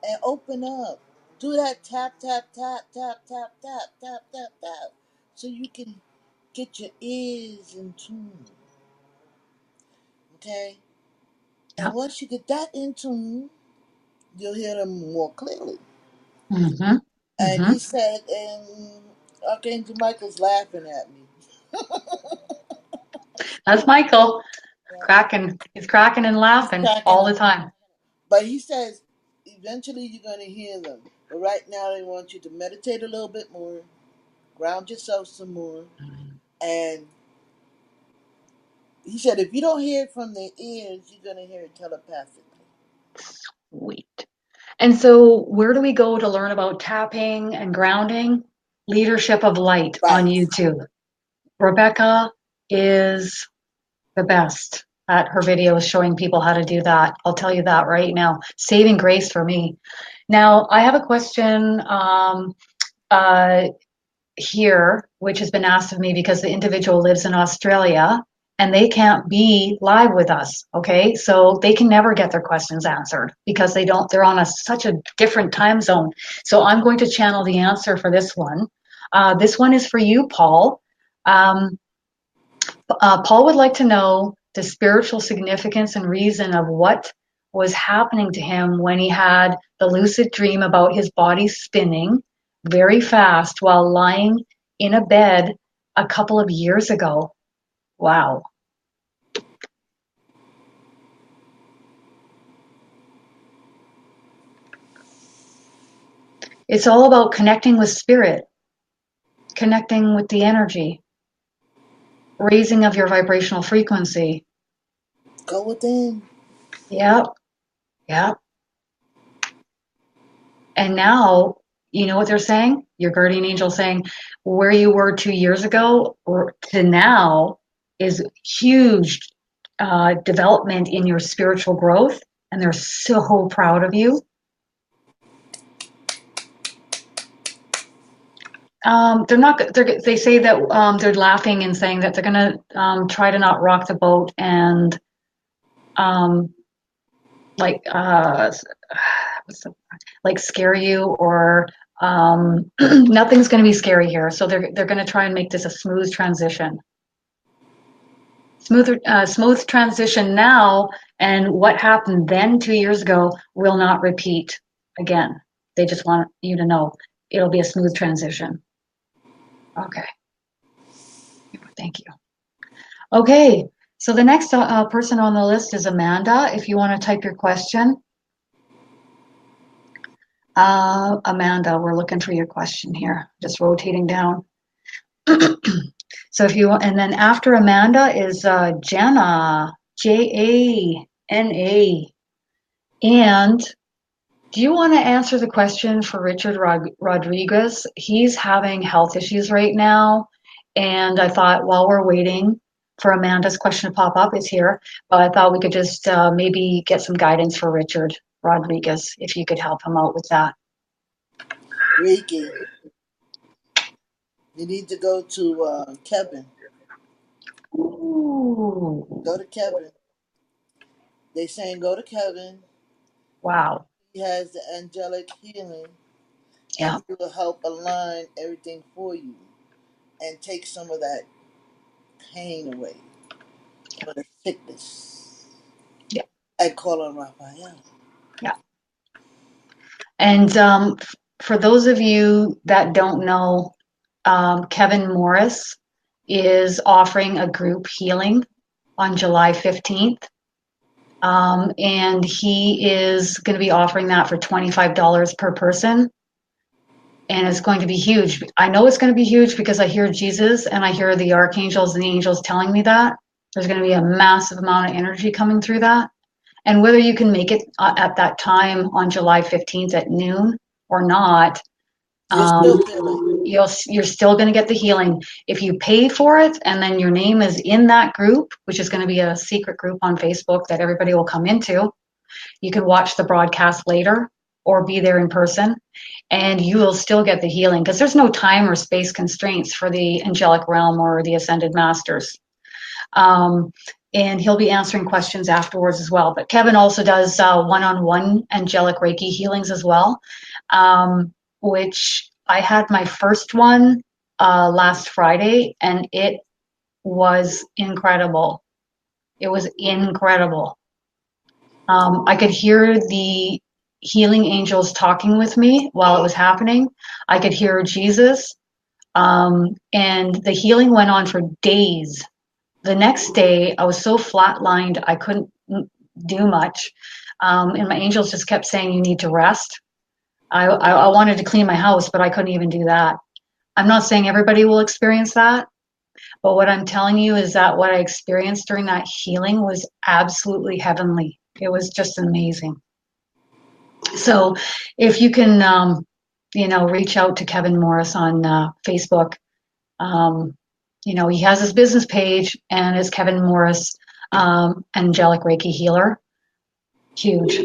and open up. Do that tap, tap, tap, tap, tap, tap, tap, tap, tap, so you can get your ears in tune. Okay? Yeah. And once you get that in tune, you'll hear them more clearly. Mm-hmm. And Mm-hmm. he said, and Archangel Michael's laughing at me. That's Michael Yeah. cracking. He's cracking and He's laughing cracking all up. the time. But he says, eventually you're going to hear them. But right now, they want you to meditate a little bit more, ground yourself some more. And he said, if you don't hear it from their ears, you're going to hear it telepathically. Sweet. And so, where do we go to learn about tapping and grounding? Leadership of Light on Right. YouTube. Rebecca is the best at her videos showing people how to do that. I'll tell you that right now. Saving grace for me. Now, I have a question uh, here, which has been asked of me because the individual lives in Australia and they can't be live with us. Okay. So they can never get their questions answered because they're on such a different time zone. So I'm going to channel the answer for this one. This one is for you, Paul. Um, Paul would like to know the spiritual significance and reason of what was happening to him when he had the lucid dream about his body spinning very fast while lying in a bed a couple of years ago. Wow. It's all about connecting with spirit, connecting with the energy, raising of your vibrational frequency. Go within. Yep, yep. And now, you know what they're saying? Your guardian angel saying where you were 2 years ago or to now is huge development in your spiritual growth. And they're so proud of you. They're not. They say that they're laughing and saying that they're going to try to not rock the boat and um, like what's the, like scare you or nothing's going to be scary here. So they're going to try and make this a smooth transition, smooth transition now. And what happened then 2 years ago will not repeat again. They just want you to know it'll be a smooth transition. Okay, thank you. Okay, so the next person on the list is Amanda. If you want to type your question, Amanda, we're looking for your question here. Just rotating down. So if you and then after Amanda is Jana, Jana. And do you want to answer the question for Richard Rodriguez? He's having health issues right now, and I thought while we're waiting for Amanda's question to pop up, it's here. But I thought we could just maybe get some guidance for Richard Rodriguez if you could help him out with that. Reiki. You need to go to Kevin. Ooh, Go to Kevin. They saying go to Kevin. wow. He has the angelic healing, and Yeah, he will help align everything for you and take some of that pain away, some of the sickness. yeah, I call on Raphael. yeah. And for those of you that don't know, Kevin Morris is offering a group healing on July 15th. And he is going to be offering that for $25 per person. And it's going to be huge. I know it's going to be huge because I hear Jesus and I hear the archangels and the angels telling me that. There's going to be a massive amount of energy coming through that. And whether you can make it at that time on July 15th at noon or not, You're still feeling. You're still going to get the healing if you pay for it, and then your name is in that group, which is going to be a secret group on Facebook that everybody will come into. You can watch the broadcast later or be there in person, and you will still get the healing because there's no time or space constraints for the angelic realm or the ascended masters. Um, and he'll be answering questions afterwards as well. But Kevin also does one-on-one angelic Reiki healings as well, which I had my first one last Friday, and it was incredible. It was incredible. I could hear the healing angels talking with me while it was happening. I could hear Jesus, and the healing went on for days. The next day, I was so flatlined, I couldn't do much. And my angels just kept saying, "You need to rest." I wanted to clean my house, but I couldn't even do that. I'm not saying everybody will experience that, but what I'm telling you is that what I experienced during that healing was absolutely heavenly. It was just amazing. So if you can, reach out to Kevin Morris on Facebook. Um, he has his business page and it's Kevin Morris, Angelic Reiki Healer. Huge.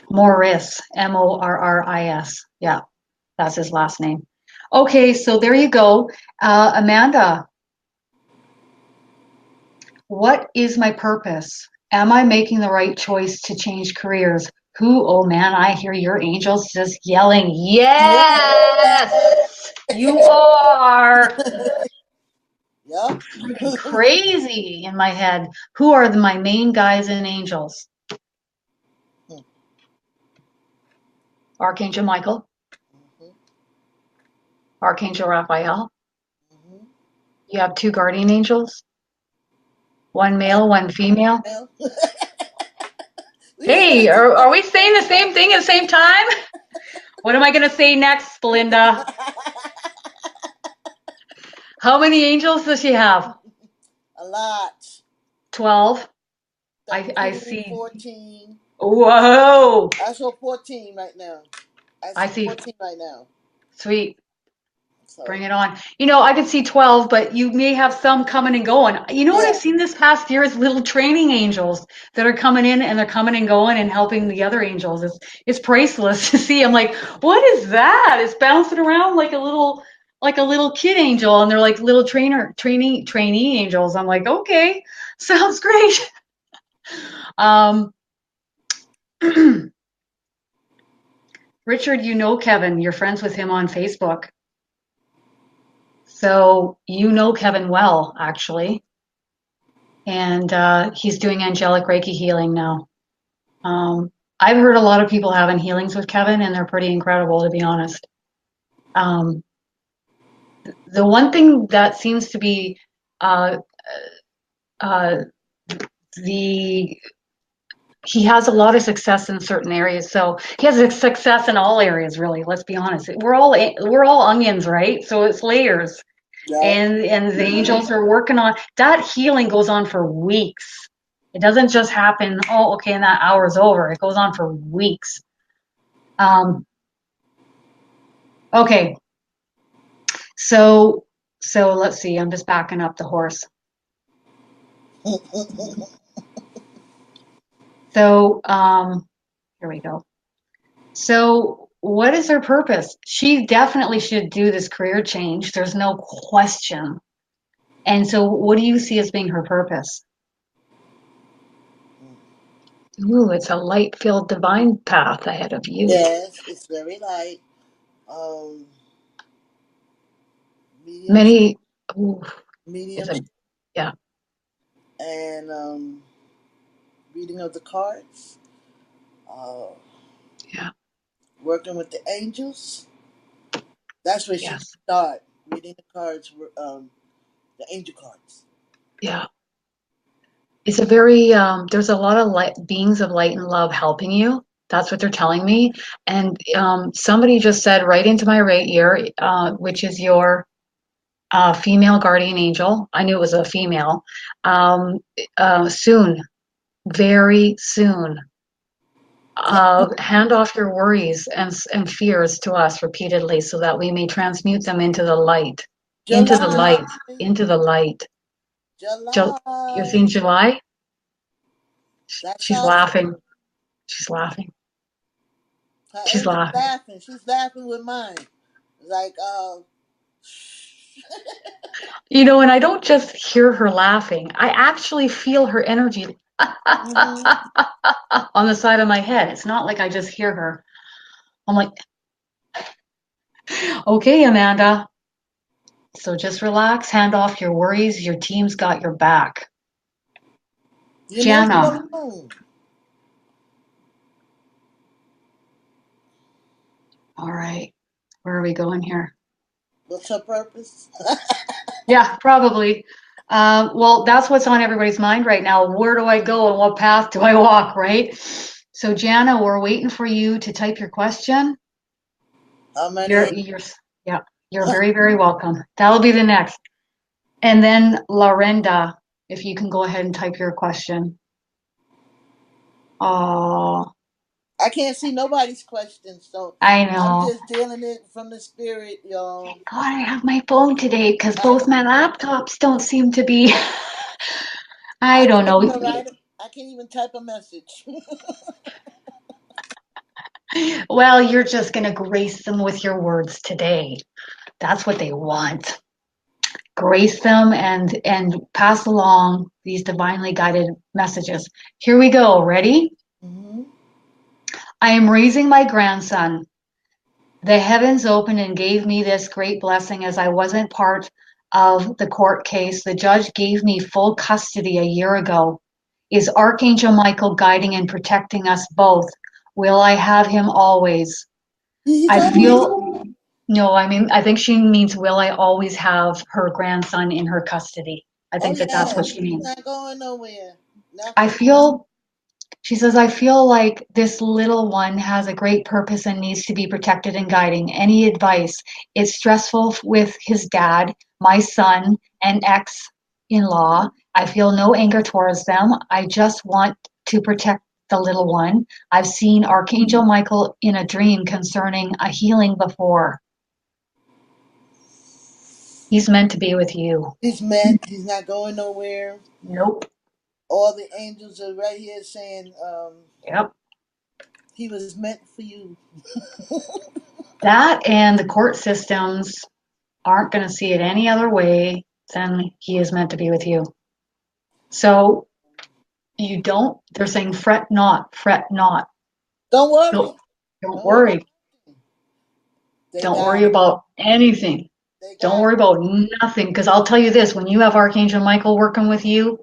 Morris, Morris. Yeah, that's his last name. Okay, so there you go. Amanda, what is my purpose? Am I making the right choice to change careers? Who, oh man, I hear your angels just yelling, yes, you are. Yep. Freaking crazy in my head. Who are my main guys and angels? Archangel Michael, Archangel Raphael. You have two guardian angels, one male, one female. We Hey, said are we saying the same thing at the same time? What am I going to say next, Belinda? How many angels does she have? a lot. 12. I 13, see. 14. Whoa. I saw 14 right now. I I see see. 14 right now. Sweet. So, Bring it on. I could see 12, but you may have some coming and going. You know what I've yeah. seen this past year is little training angels that are coming in and they're coming and going and helping the other angels. It's priceless to see. I'm like, what is that? It's bouncing around like a little kid angel, and they're like little trainee angels. I'm like, okay, sounds great. Um, Richard, Kevin. You're friends with him on Facebook. So you know Kevin well, actually. And he's doing angelic Reiki healing now. I've heard a lot of people having healings with Kevin, and they're pretty incredible, to be honest. Um, the one thing that seems to be uh, uh, the he has a lot of success in certain areas. So he has a success in all areas, really. Let's be honest. We're all onions, right? So it's layers, Yep. and the angels are working on that. Healing goes on for weeks. It doesn't just happen, oh, okay, and that hour's over. It goes on for weeks. Um, okay, so let's see. I'm just backing up the horse. So here we go. So what is her purpose? She definitely should do this career change. There's no question. And so what do you see as being her purpose? Ooh, it's a light-filled divine path ahead of you. Yes, it's very light. Um, mediums, Many, ooh, is mediums, it? Yeah, and reading of the cards. Uh, yeah, working with the angels. That's where she yes, start reading the cards. The angel cards. yeah. It's a very, there's a lot of light, beings of light and love helping you. That's what they're telling me. And somebody just said right into my right ear, which is your female guardian angel. I knew it was a female. Um, soon, very soon. Hand off your worries and fears to us repeatedly so that we may transmute them into the light, into the July, light, into the light. You're July. seeing July? That's She's all. laughing. She's laughing. Her She's angel's laughing. laughing. She's laughing with mine. Like, And I don't just hear her laughing. I actually feel her energy mm-hmm. on the side of my head. It's not like I just hear her. I'm like, okay, Amanda. So just relax, hand off your worries. Your team's got your back. You're never Jana. alone. All right. Where are we going here? What's her purpose? Yeah, probably. Well, that's what's on everybody's mind right now. Where do I go and what path do I walk, right? So, Jana, we're waiting for you to type your question. How You're, many? you're, yeah, you're very, very welcome. That'll be the next. And then, Lorenda, if you can go ahead and type your question. Oh, I can't see nobody's question, so I I'm know. just dealing it from the spirit, y'all. God, I have my phone today because I both my laptops don't seem to be. I I don't can't know. even write it. I can't even type a message. Well, you're just going to grace them with your words today. That's what they want. Grace them and pass along these divinely guided messages. Here we go. Ready? hmm I am raising my grandson. The heavens opened and gave me this great blessing as I wasn't part of the court case. The judge gave me full custody a year ago. Is Archangel Michael guiding and protecting us both? Will I have him always? He's I always. feel No, I mean, I think she means, will I always have her grandson in her custody? I Oh think that that's what yes, she he's means. not going nowhere. Not I for. feel, she says, I feel like this little one has a great purpose and needs to be protected and guiding. Any advice? It's stressful with his dad, my son, and ex-in-law. I feel no anger towards them. I just want to protect the little one. I've seen Archangel Michael in a dream concerning a healing before. He's meant to be with you. He's met. He's not going nowhere. Nope. All the angels are right here saying, Yep. he was meant for you. That and the court systems aren't going to see it any other way than he is meant to be with you. So they're saying fret not, fret not. Don't worry. Don't, don't Don't worry about worry. it. They Don't got worry it. about anything. They Don't got worry it. about nothing. Because I'll tell you this, when you have Archangel Michael working with you,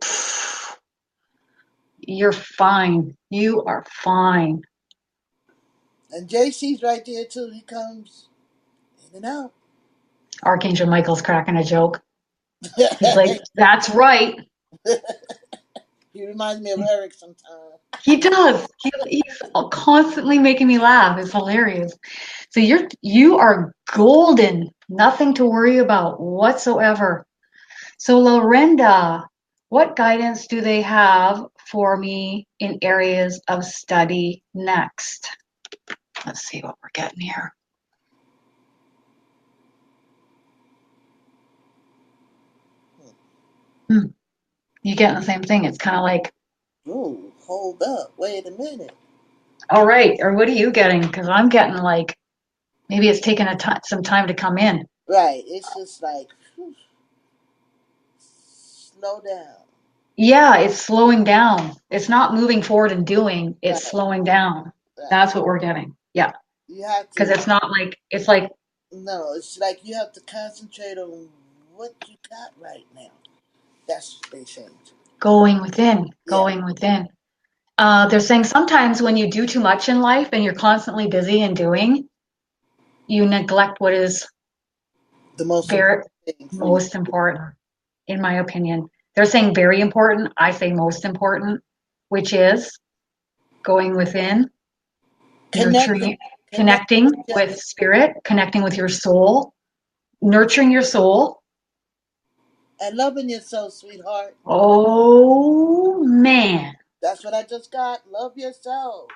you're fine. You are fine. And JC's right there too. He comes in and out. Archangel Michael's cracking a joke. He's like, that's right. He reminds me of Eric sometimes. He does. He's constantly making me laugh. It's hilarious. So you are golden. Nothing to worry about whatsoever. So Lorenda, what guidance do they have for me in areas of study next? Let's see what we're getting here. Hmm. You getting the same thing? It's kind of like, Ooh, hold up. Wait a minute. all right, or what are you getting? Because I'm getting like maybe it's taking some time to come in. Right. It's just like, whew, slow down. Yeah, it's slowing down. It's not moving forward and doing, it's Right. slowing down. Right. That's what we're getting. Yeah. You have Because to, it's like no, it's like you have to concentrate on what you got right now. That's what they say. going within, Yeah. going within. They're saying sometimes when you do too much in life and you're constantly busy and doing, you neglect what is The most important very thing for you. most important, in my opinion. They're saying very important. I say most important, which is going within, Connecting. nurturing, Connect connecting with each with other. spirit, connecting with your soul, nurturing your soul. And loving yourself, sweetheart. Oh man. That's what I just got. Love yourself.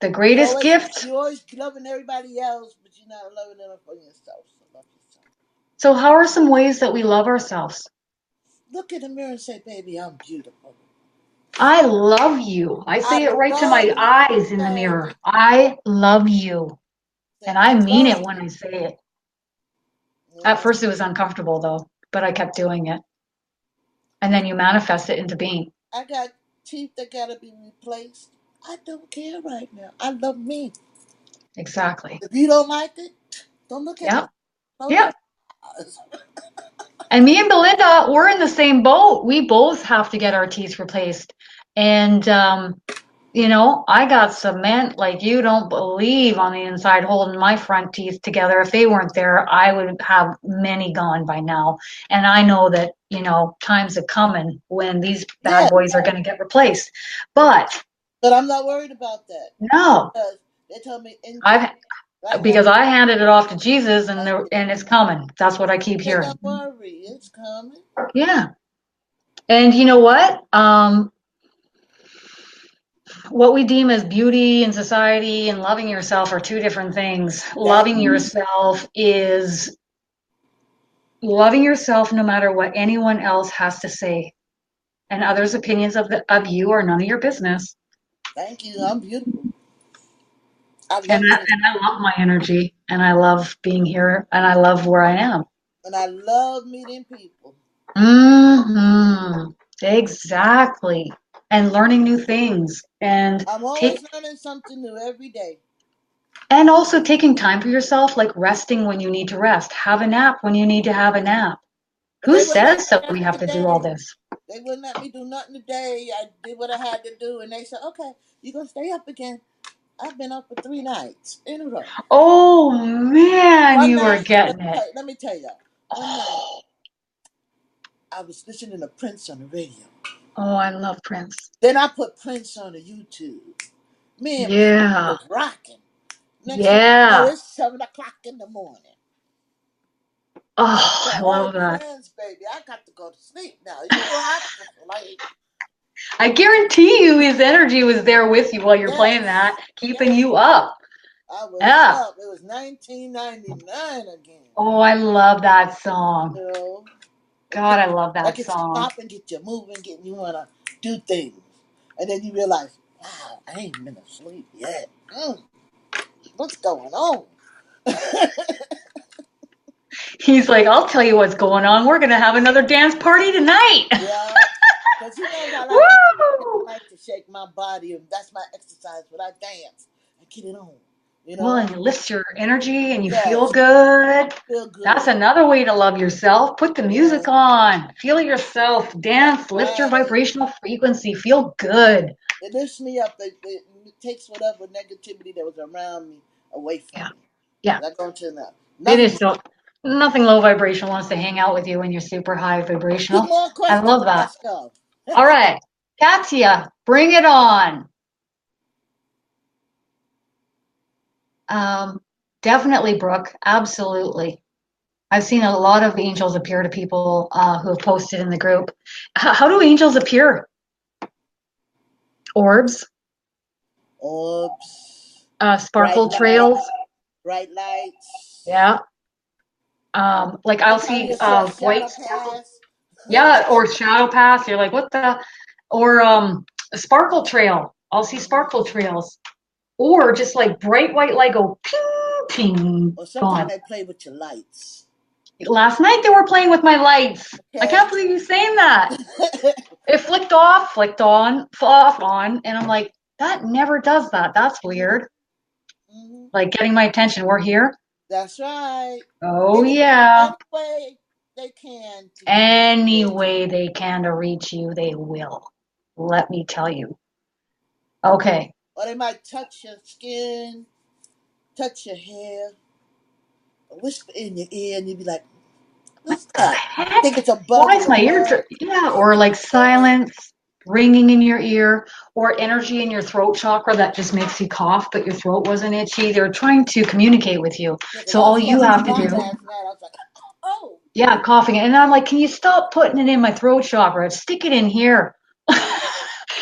The greatest gift. you're always loving everybody else, but you're not loving enough for yourself. So love yourself. So how are some ways that we love ourselves? Look in the mirror and say, "Baby, I'm beautiful. I love you. I I say it right to love my you, eyes in the mirror. baby." I love you. Say, And I "I mean it love when you." I say it. At Yeah. first it was uncomfortable though, but I kept doing it. And then you manifest it into being. I got teeth that gotta be replaced. I don't care right now. I love me. Exactly. If you don't like it, don't look at me. Yep. Close your Yep. eyes. And me and Belinda, we're in the same boat. We both have to get our teeth replaced. And I got cement like you don't believe on the inside holding my front teeth together. If they weren't there, I would have many gone by now. And I know that, times are coming when these bad Yeah, boys are going to get replaced. But but I'm not worried about that no, because they told me increase I've right now. because I handed it off to Jesus and Thank there, you. and it's coming. That's what I keep Say, hearing. don't worry, it's coming. Yeah. And you know what? What we deem as beauty in society and loving yourself are two different things. That Loving yourself is loving yourself no matter what anyone else has to say. And others' opinions of you are none of your business. thank you. I'm beautiful. I And love I, being and I love my energy and I love being here and I love where I am. and I love meeting people. Hmm. Exactly. And learning new things and I'm take always learning something new every day. and also taking time for yourself, like resting when you need to rest. Have a nap when you need to have a nap. But Who they wouldn't let says me that we rest have to do all today. this? They wouldn't let me do nothing today. I did what I had to do, and they said, "Okay, you're gonna stay up again." I've been up for 3 nights in a row. Oh man, One you are night, getting it. let me tell y'all. One night, I was listening to Prince on the radio. Oh, I love Prince. Then I put Prince on the YouTube. Me and Prince Yeah. was rocking. Next thing you know, Yeah. it's 7 o'clock in the morning. I Oh, said, I "Oh, love that. Prince, baby, I got to go to sleep now. You don't have to sleep." I guarantee you his energy was there with you while you're playing that, Yes, keeping yes. you up. I was Yeah. up. It was 1999 again. Oh, I love that song. You know, God, I love that that gets you song. popping, get you moving, getting you wanna do things, and then you realize, wow, I ain't been asleep yet. What's going on? He's like, I'll tell you what's going on. We're gonna have another dance party tonight. Yeah, because he knows Woo! I like to shake my body, and that's my exercise. But I dance and get it on. You Well, know, and it lifts your energy and you feel yes, good. feel That's good. another way to love yourself. Put the Yes, music on. Feel yourself. that's Dance. Lift your right. vibrational frequency. Feel good. It lifts me up. It takes whatever negativity that was around me away from Yeah. me. Yeah. Not going to now. It Nothing. is so nothing low vibrational wants to hang out with you when you're super high Two vibrational. more I questions. love that. Let's go. All right. Katia, bring it on. Um, Definitely, Brooke. Absolutely. I've seen a lot of angels appear to people who have posted in the group. How do angels appear? Orbs, Orbs, bright sparkle light, trails. bright lights. Yeah. Like I'll Sometimes see you see a white shadow sparkle. pass. Yeah, or shadow pass. You're like, what the? Or a sparkle trail. I'll see Mhm. sparkle trails. Or just like bright white light go ping, ping, Or sometimes gone. they play with your lights. Last night they were playing with my lights. I Okay. can't believe you saying that. It flicked off, flicked on, off, on, and I'm like, that never does that. That's weird. Mhm. Like getting my attention. We're here. That's right. Oh Any yeah. any way they can to get Any your attention. way they can to reach you, they will. Let me tell you. Okay. Or they might touch your skin, touch your hair, or whisper in your ear, and you'd be like, What "What's the that?" Think heck? it's a bug Why in is the my ear? bug. Yeah, Think or it's like a bug. silence, ringing in your ear, or energy in your throat chakra that just makes you cough, but your throat wasn't itchy. They're trying to communicate with you. Yeah, because So I all was you coughing a have to lot do, last night. I was like, "Oh." yeah, coughing. And I'm like, can you stop putting it in my throat chakra? Stick it in here.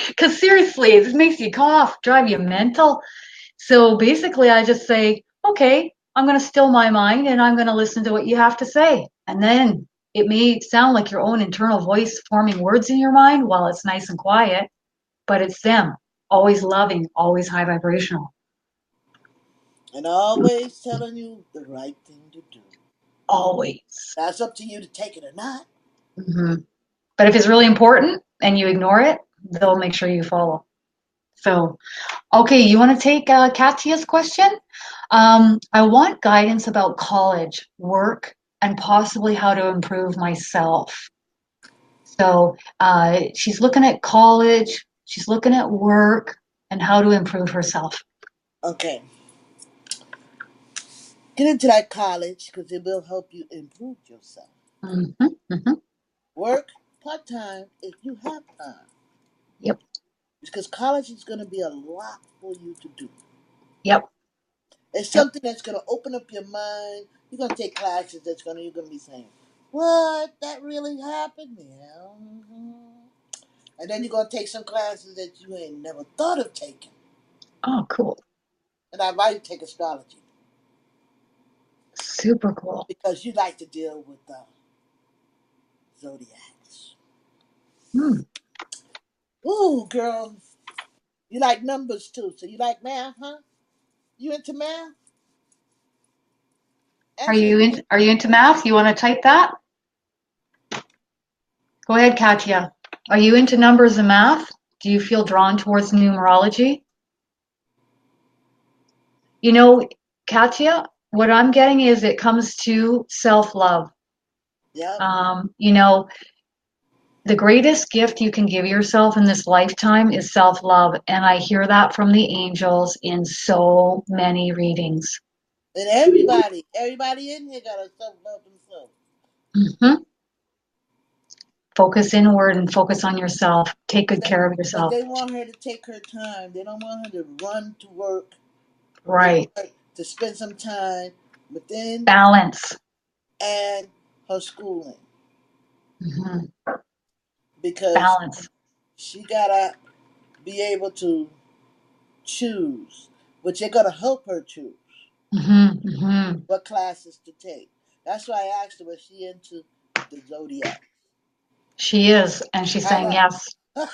Because seriously, this makes you cough, drive you mental. So basically, I just say, okay, I'm going to still my mind and I'm going to listen to what you have to say. And then it may sound like your own internal voice forming words in your mind while it's nice and quiet, but it's them, always loving, always high vibrational, And always telling you the right thing to do. always. That's up to you to take it or not. Hmm. But if it's really important and you ignore it, they'll make sure you follow. So, okay, you want to take Katya's question? I want guidance about college, work, and possibly how to improve myself. So, she's looking at college, she's looking at work, and how to improve herself. Okay. Get into that college because it will help you improve yourself. Hmm. Hmm. Work part time if you have time. Yep, Because college is going to be a lot for you to do. yep, It's yep. something that's going to open up your mind. You're going to take classes you're going to be saying, "What? That really happened?" Yeah. And then you're going to take some classes that you ain't never thought of taking. Oh, cool. And I advise you to take astrology Super cool. because you like to deal with the zodiacs. Hmm. Ooh, girl, you like numbers too. So you like math, huh? You into math? Answer me. Are you into math? You want to type that? Go ahead, Katya. Are you into numbers and math? Do you feel drawn towards numerology? You know, Katya, what I'm getting is it comes to self-love. Yep. You know, the greatest gift you can give yourself in this lifetime is self-love, and I hear that from the angels in so many readings. And everybody in here got to self love themselves. Hmm. Focus inward and focus on yourself. Take good care of But yourself. they want her to take her time. They don't want her to run to work. They Right. want her to spend some time within Balance. and her schooling Hmm. because Balance. she gotta be able to choose, but you're gonna help her choose Hmm. Hmm. what classes to take. That's why I asked her was she into the zodiac. She is, and she's I saying know. yes. I,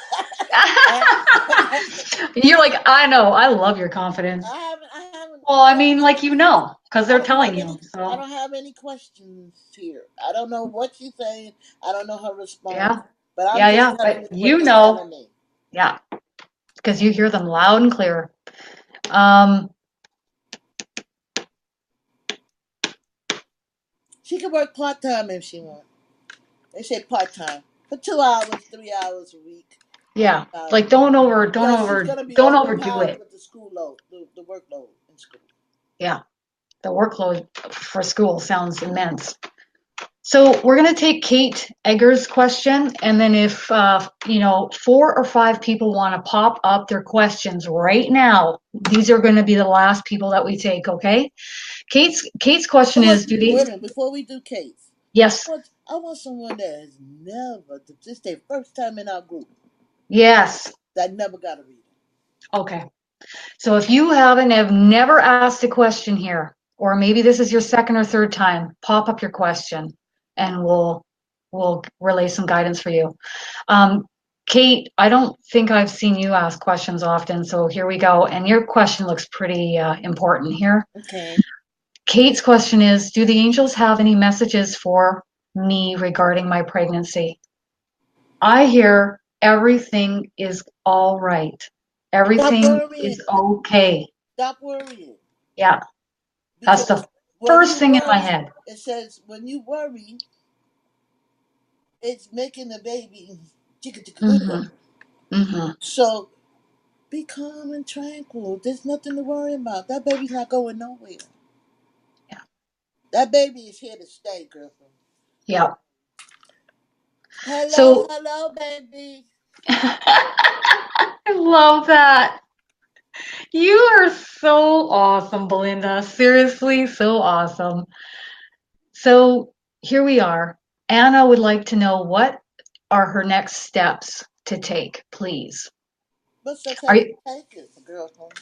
You're like, I know, I love your confidence. I haven't, Well, I mean, like you know, because I they're don't have telling any, you. I So, don't have any questions here. I don't know what she's saying. I don't know her response, yeah, but I'm yeah, just yeah. telling But you what you they're know, telling me. yeah, because you hear them loud and clear. Um, She can work part time if she wants. They say part time for 2 hours, 3 hours a week, and yeah, like don't over, because she's gonna be don't overdo overpowered it. with the school load, the workload in school. Yeah, the workload for school sounds immense. So we're going to take Kate Egger's question, and then if you know 4 or 5 people want to pop up their questions right now, these are going to be the last people that we take. Okay? Kate's question But is, do they? wait a minute, before we do case, Yes, I want someone that has never, this their first time in our group, yes. that never got a reading. Okay. So if you have never asked a question here, or maybe this is your second or third time, pop up your question, and we'll relay some guidance for you. Um, Kate, I don't think I've seen you ask questions often, so here we go. And your question looks pretty important here. Okay. Kate's question is, do the angels have any messages for me regarding my pregnancy? I hear everything is all right. Stop Everything worrying. is okay. Stop worrying. Yeah, that's Because the when first you thing in my worry, head. it says when you worry, it's making the baby chicka chicka little. Mm-hmm. Mm-hmm. So be calm and tranquil. There's nothing to worry about. That baby's not going nowhere. Yeah. That baby is here to stay, girlfriend. Yeah. Hello, So hello, baby. I love that. You are so awesome, Belinda. Seriously, so awesome. So here we are. Anna would like to know what are her next steps to take, please. What's the Are test you take it, girlfriend?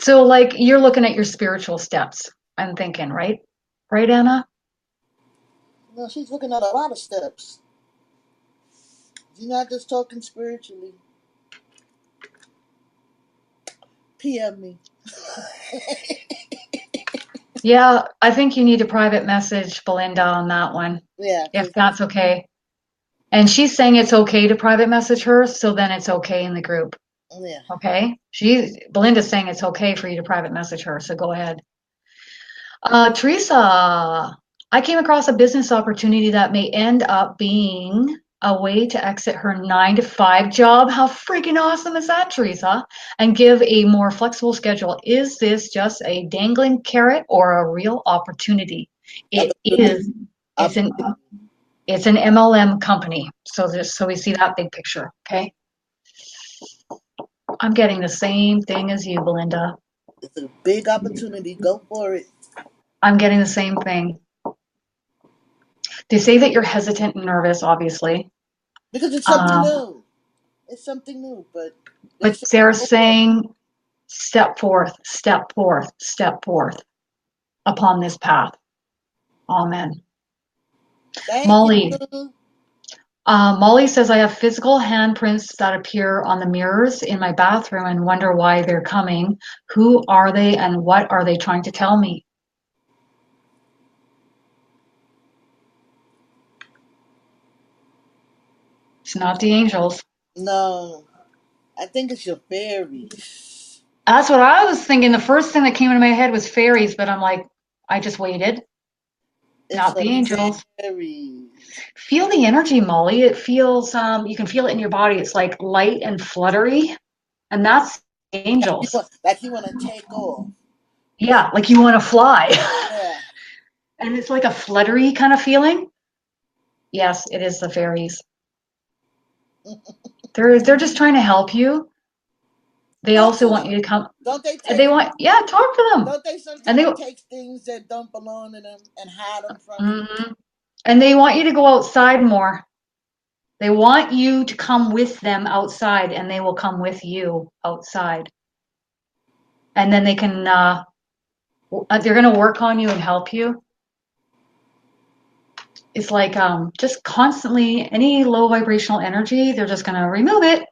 So like you're looking at your spiritual steps, I'm thinking, right? Right, Anna? No, she's looking at a lot of steps. She's not just talking spiritually. PM me. Yeah, I think you need a private message Belinda on that one, Yeah, if because that's okay. And she's saying it's okay to private message her, so then it's okay in the group. yeah. Okay? Belinda's saying it's okay for you to private message her, so go ahead. Teresa, I came across a business opportunity that may end up being a way to exit her 9 to 5 job. How freaking awesome is that, Teresa? And give a more flexible schedule. Is this just a dangling carrot or a real opportunity? It Opportunity. is. It's an Opportunity. it's an MLM company. So we see that big picture. Okay. I'm getting the same thing as you, Belinda. It's a big opportunity. Go for it. I'm getting the same thing. They say that you're hesitant and nervous, obviously. Because it's something Um, new. It's something new, but but let's just they're go for it. saying step forth, step forth, step forth upon this path. Amen. Thank Molly. you. Molly says I have physical handprints that appear on the mirrors in my bathroom and wonder why they're coming. Who are they and what are they trying to tell me? It's not the angels. No, I think it's your fairies. That's what I was thinking. The first thing that came into my head was fairies, but I'm like, I just waited. It's Not the the angels. fairies. Feel the energy, Molly. It feels, you can feel it in your body. It's like light and fluttery, and that's the angels. Like you want to take off. Like, Yeah, like you want to fly. yeah. And it's like a fluttery kind of feeling. Yes, it is the fairies. They're just trying to help you. They Talk also to want them. you to come. Don't they They take? want, yeah, talk to them. Don't they And they sometimes take things that don't belong to them and hide them from you? mhm. And they want you to go outside more. They want you to come with them outside, and they will come with you outside. And then they can, they're going to work on you and help you. It's like just constantly any low vibrational energy, they're just going to remove it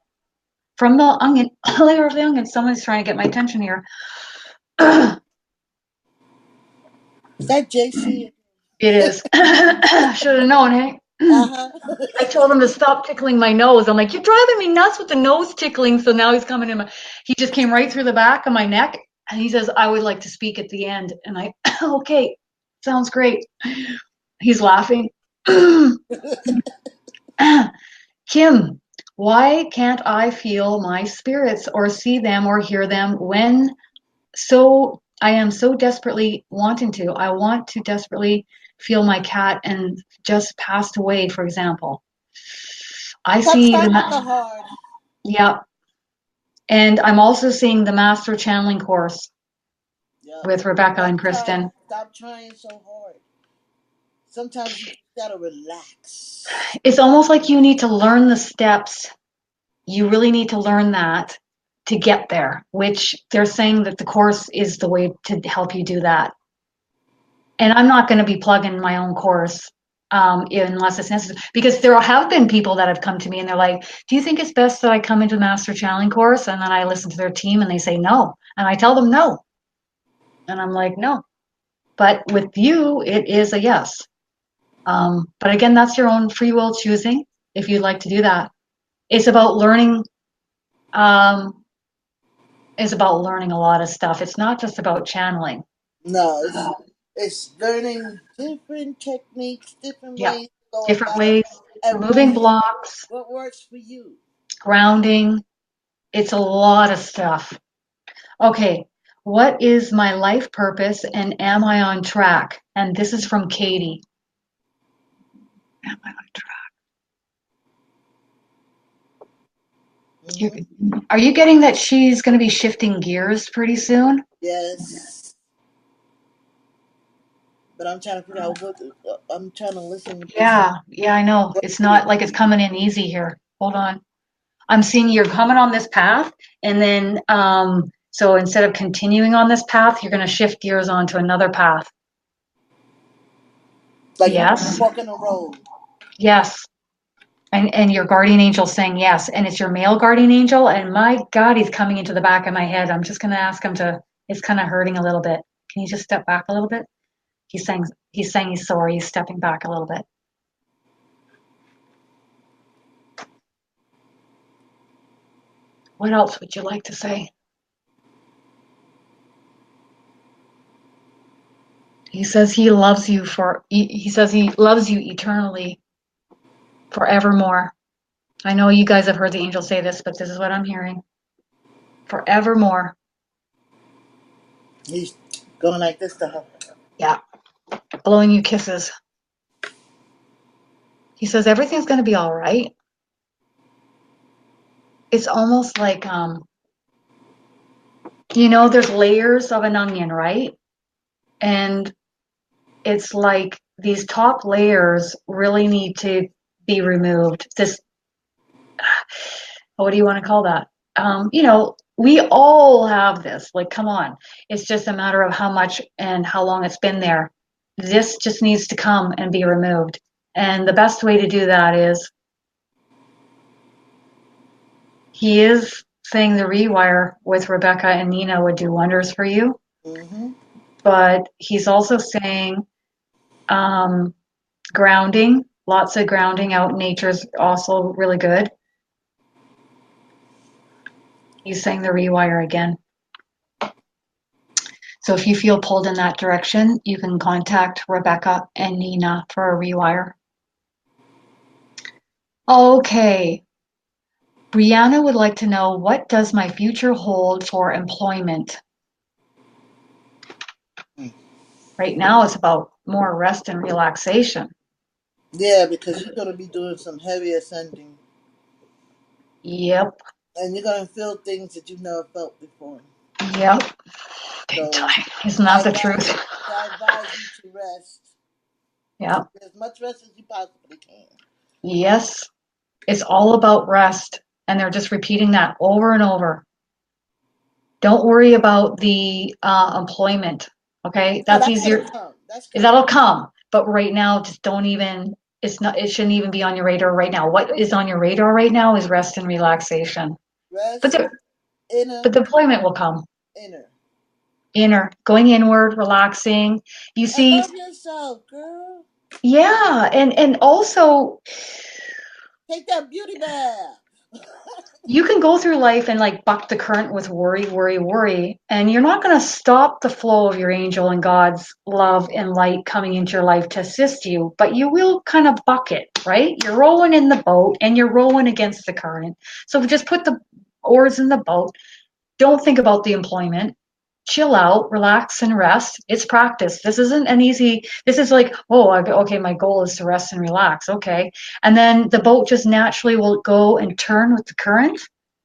from the onion layer of the onion. Someone's trying to get my attention here. It Is that JC? is. Should have known, hey? Uh huh. I told him to stop tickling my nose. I'm like, you're driving me nuts with the nose tickling. So now he's coming in. He just came right through the back of my neck, and he says, I would like to speak at the end. And I, okay, sounds great. He's laughing. Kim, why can't I feel my spirits or see them or hear them when I am so desperately wanting to? I want to desperately feel my cat and just passed away, for example. I Stop see trying that. so hard. Yeah. And I'm also seeing the master channeling course Yep. with Rebecca and Kristen. Stop trying so hard. Sometimes you just gotta relax. It's almost like you need to learn the steps. You really need to learn that to get there, which they're saying that the course is the way to help you do that. And I'm not going to be plugging my own course unless it's necessary. Because there have been people that have come to me and they're like, do you think it's best that I come into the Master Channeling course? And then I listen to their team and they say no. And I tell them no. And I'm like, no. But with you, it is a yes. But again, that's your own free will choosing if you'd like to do that. It's about learning. Um, it's about learning a lot of stuff. It's not just about channeling. No, it's learning different techniques, different Yeah, ways to go different about it, ways, and removing blocks, what works for you. grounding. It's a lot of stuff. Okay, what is my life purpose and am I on track? And this is from Katie. Am I on track? Hmm. Are you getting that she's going to be shifting gears pretty soon? Yes, but I'm trying to figure out what I'm trying to listen to this Yeah, I know. It's radio. not like it's coming in easy here. Hold on. I'm seeing you're coming on this path, and then So instead of continuing on this path, you're going to shift gears onto another path. Like you Yes. walking the road. Yes. And your guardian angel saying yes. And it's your male guardian angel. And my God, he's coming into the back of my head. I'm just going to ask him to, it's kind of hurting a little bit. Can you just step back a little bit? He's saying he's sorry. He's stepping back a little bit. What else would you like to say? He says he loves you he says he loves you eternally, forevermore. I know you guys have heard the angel say this, but this is what I'm hearing. Forevermore. He's going like this to her. Yeah. Blowing you kisses. He says everything's going to be all right. It's almost like, there's layers of an onion, right? And it's like these top layers really need to be removed. What do you want to call that? We all have this. Like, come on. It's just a matter of how much and how long it's been there. This just needs to come and be removed. And the best way to do that is he is saying the rewire with Rebecca and Nina would do wonders for you. Mm-hmm. But he's also saying um, grounding, lots of grounding out in nature is also really good. He's saying the rewire again. So if you feel pulled in that direction, you can contact Rebecca and Nina for a rewire. Okay. Brianna would like to know, what does my future hold for employment? Right now it's about more rest and relaxation. Yeah, because you're gonna be doing some heavy ascending, Yep. and you're gonna feel things that you've never felt before. Yep. Big So time. Isn't I that the advise, truth? I advise you to rest, to Yep. get as much rest as you possibly can. Yes. It's all about rest. And they're just repeating that over and over. Don't worry about the employment. Okay. Oh, That's that's gonna easier. come. That's coming. That'll come. But right now, just don't even, it shouldn't even be on your radar right now. What is on your radar right now is rest and relaxation. But Rest, the, inner, but the employment will come. inner, Going inward, relaxing. You and see, love yourself, girl. yeah. And also, Take that beauty bath. you can go through life and like buck the current with worry, worry, worry, and you're not going to stop the flow of your angel and God's love and light coming into your life to assist you, but you will kind of buck it, right? You're rowing in the boat and you're rowing against the current. So just put the oars in the boat. Don't think about the employment. Chill out, relax, and rest. It's practice. This isn't an easy, this is like, oh, okay, my goal is to rest and relax. Okay. And then the boat just naturally will go and turn with the current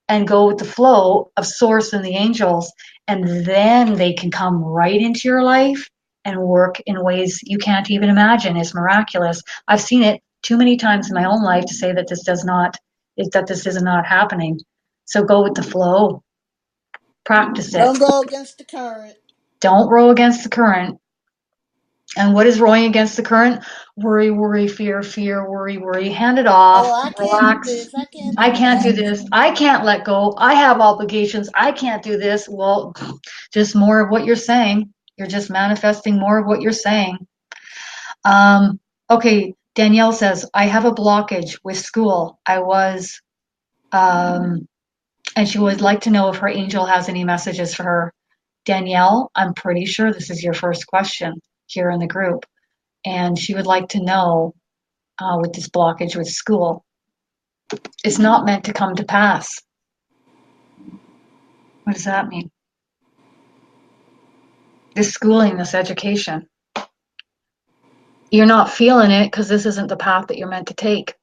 and go with the flow of source and the angels. And then they can come right into your life and work in ways you can't even imagine. It's miraculous. I've seen it too many times in my own life to say that this is not happening. So go with the flow, practice it. Don't go against the current. Don't row against the current. And what is rowing against the current? Worry, worry, fear, fear, worry, worry. Hand it Oh, off. I can't do Relax. this. I can't I do can't that. do this. I can't let go. I have obligations. I can't do this. Well, just more of what you're saying. You're just manifesting more of what you're saying. Okay, Danielle says, I have a blockage with school. Um, and she would like to know if her angel has any messages for her. Danielle, I'm pretty sure this is your first question here in the group. And she would like to know with this blockage with school, it's not meant to come to pass. What does that mean? This schooling, this education. You're not feeling it because this isn't the path that you're meant to take.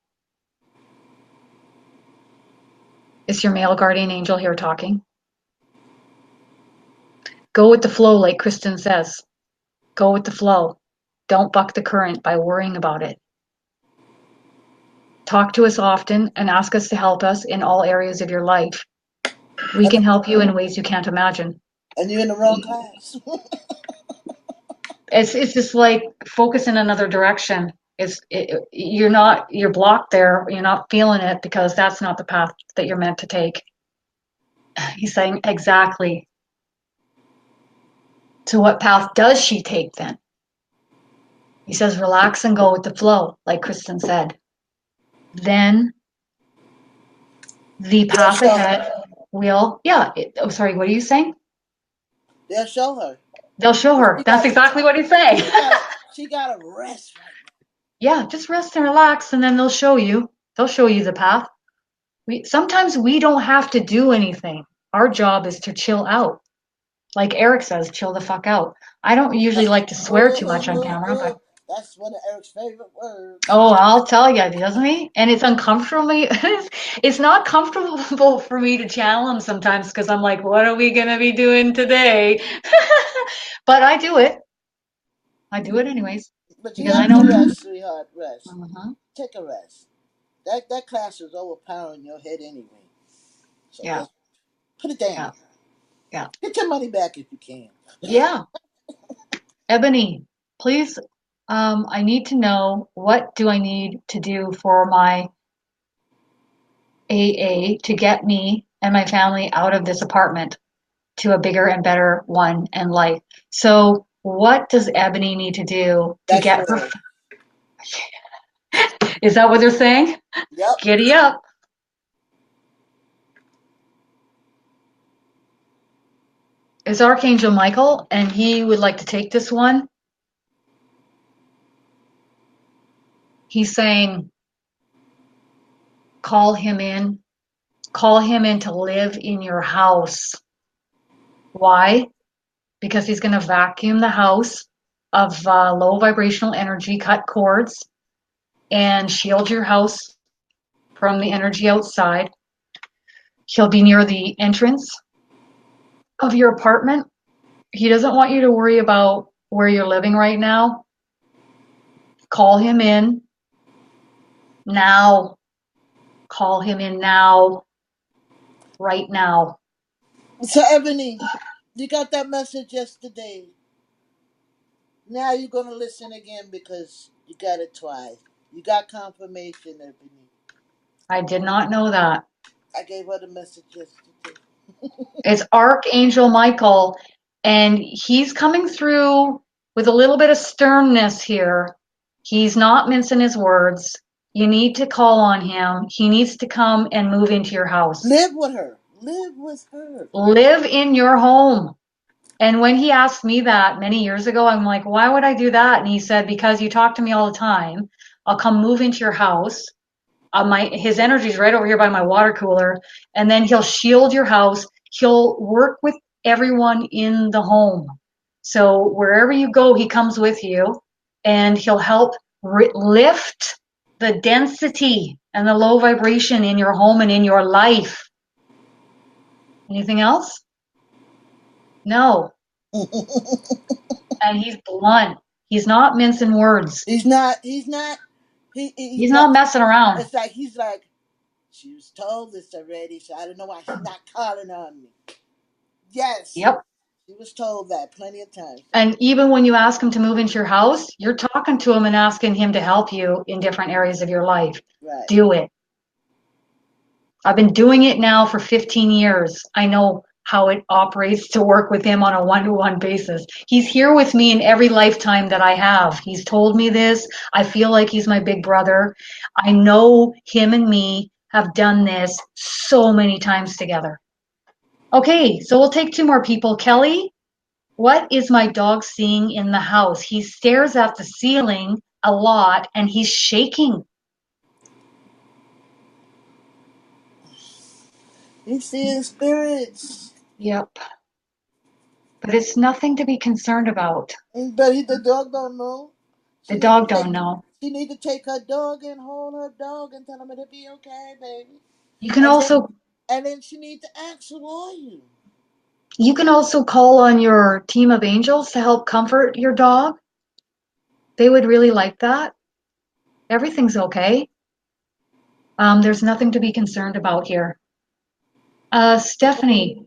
It's your male guardian angel here talking. Go with the flow, like Kristen says. Go with the flow. Don't buck the current by worrying about it. Talk to us often and ask us to help us in all areas of your life. We And, can help you in ways you can't imagine. and you're in the wrong class. It's just like focus in another direction. You're blocked there. You're not feeling it because that's not the path that you're meant to take. He's saying exactly. So what path does she take then? He says relax and go with the flow, like Kristen said. Then the They'll path show her. ahead will, yeah. Oh, sorry. What are you saying? They'll show her. They'll show her. She That's got exactly what he's saying. she got to rest right Yeah, just rest and relax, and then they'll show you. They'll show you the path. Sometimes we don't have to do anything. Our job is to chill out. Like Eric says, chill the fuck out. I don't now. usually like to swear too much on camera, but That's one of Eric's favorite words. oh, I'll tell you, doesn't he? And it's uncomfortably, it's not comfortable for me to channel him sometimes because I'm like, what are we gonna be doing today? But I do it. I do it anyways But you because I have know. to rest, sweetheart. Rest. Mhm. Take a rest. That class is overpowering your head anyway. So Yeah, just put it down. yeah, yeah, Get your money back if you can. yeah. Ebony, please, I need to know what do I need to do for my AA to get me and my family out of this apartment to a bigger and better one in life. So, what does Ebony need to do to That's get her? yours. Is that what they're saying? Yep. Giddy up. It's Archangel Michael, and he would like to take this one. He's saying, call him in. Call him in to live in your house. Why? Because he's going to vacuum the house of low vibrational energy, cut cords, and shield your house from the energy outside. He'll be near the entrance of your apartment. He doesn't want you to worry about where you're living right now. Call him in now. Call him in now. Right now. So Ebony, you got that message yesterday. Now you're gonna listen again because you got it twice. You got confirmation, Ebony. I did not know that. I gave her the message yesterday. It's Archangel Michael, and he's coming through with a little bit of sternness here. He's not mincing his words. You need to call on him. He needs to come and move into your house. Live with her. Live with her. Live in your home. And when he asked me that many years ago, I'm like, why would I do that? And he said, because you talk to me all the time. I'll come move into your house. His energy's right over here by my water cooler, and then he'll shield your house. He'll work with everyone in the home. So wherever you go, he comes with you, and he'll help lift the density and the low vibration in your home and in your life. Anything else? No. And he's blunt. He's not mincing words. He's not. He's not. He's He's not. not messing around. It's like he's like. She was told this already, so I don't know why she's not calling on me. Yes, Yep. she was told that plenty of times. And even when you ask him to move into your house, you're talking to him and asking him to help you in different areas of your life. Right. Do it. I've been doing it now for 15 years. I know how it operates to work with him on a one-to-one basis. He's here with me in every lifetime that I have. He's told me this. I feel like he's my big brother. I know him and me have done this so many times together. Okay, so we'll take two more people. Kelly, what is my dog seeing in the house? He stares at the ceiling a lot and he's shaking. He's seeing spirits. Yep. But it's nothing to be concerned about. But the dog don't know. The She need to dog don't take. know. She need to take her dog and hold her dog and tell him it'll be okay, baby. You can And then, also and then she need to ask, "Who are you?" you can also call on your team of angels to help comfort your dog. They would really like that. Everything's okay. There's nothing to be concerned about here. Stephanie,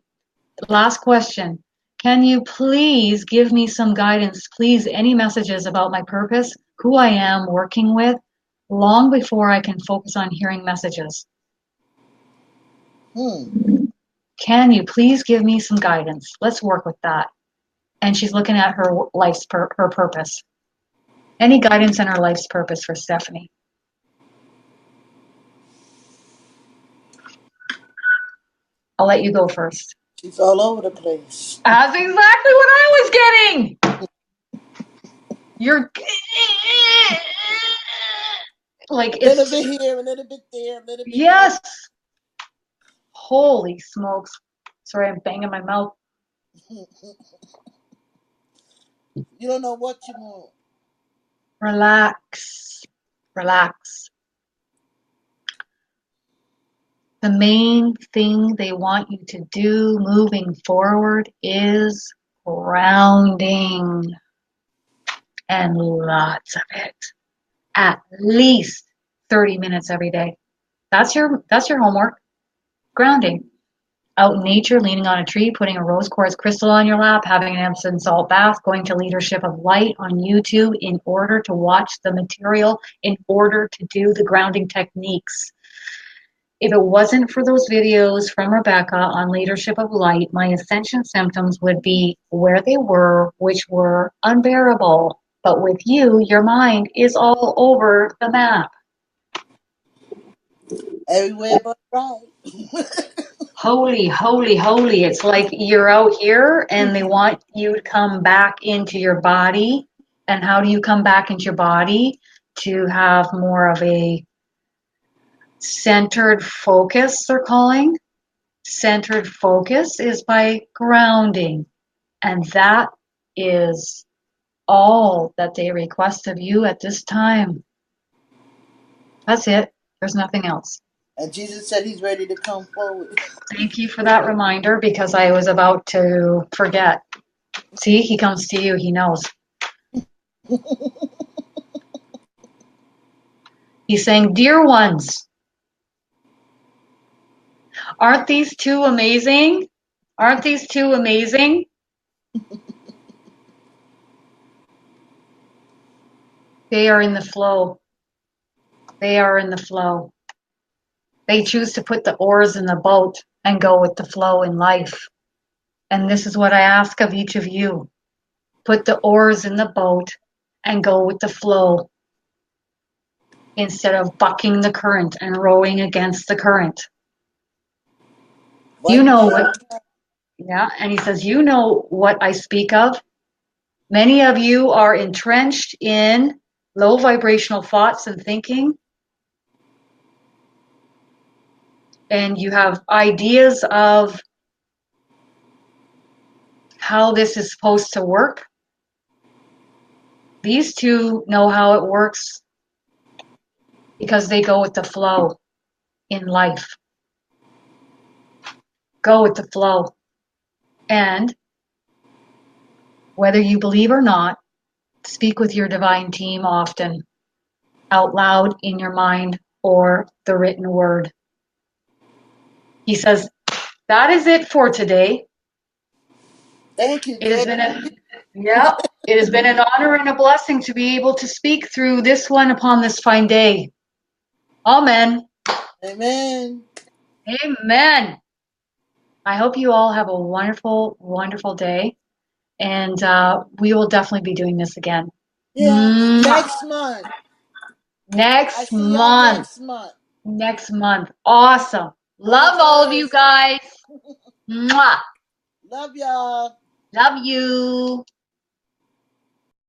last question. Can you please give me some guidance, please, any messages about my purpose, who I am working with, long before I can focus on hearing messages? Hmm. Can you please give me some guidance? Let's work with that. And she's looking at her her purpose. Any guidance on her life's purpose for Stephanie? I'll let you go first. She's all over the place. That's exactly what I was getting. You're like, A little it's, bit here, a little bit there, a little bit here. yes. Holy smokes. Sorry, I'm banging my mouth. You don't know what you want. Relax. Relax. The main thing they want you to do moving forward is grounding, and lots of it. At least 30 minutes every day. That's your homework. Grounding. Out in nature, leaning on a tree, putting a rose quartz crystal on your lap, having an Epsom salt bath, going to Leadership of Light on YouTube in order to watch the material, in order to do the grounding techniques. If it wasn't for those videos from Rebecca on Leadership of Light, my ascension symptoms would be where they were, which were unbearable. But with you, your mind is all over the map. Everywhere but right. Holy, holy, holy. It's like you're out here and they want you to come back into your body. And how do you come back into your body? To have more of a centered focus, they're calling. Centered focus is by grounding. And that is all that they request of you at this time. That's it. There's nothing else. And Jesus said he's ready to come forward. Thank you for that reminder because I was about to forget. See, he comes to you, he knows. He's saying, dear ones, aren't these two amazing? Aren't these two amazing? They are in the flow. They are in the flow. They choose to put the oars in the boat and go with the flow in life. And this is what I ask of each of you. Put the oars in the boat and go with the flow instead of bucking the current and rowing against the current. You One know day. what, yeah, and he says, you know what I speak of. Many of you are entrenched in low vibrational thoughts and thinking, and you have ideas of how this is supposed to work. These two know how it works because they go with the flow in life. Go with the flow. And whether you believe or not, speak with your divine team often, out loud in your mind or the written word. He says, that is it for today. Thank you, It has Jay. been it has been an honor and a blessing to be able to speak through this one upon this fine day. Amen. Amen. Amen. I hope you all have a wonderful, wonderful day. And we will definitely be doing this again. Yeah. Mwah. Next month. I Next see y'all month. next month. Next month. Awesome. Bye, Love all of you guys. guys. Mwah. Love y'all. Love you.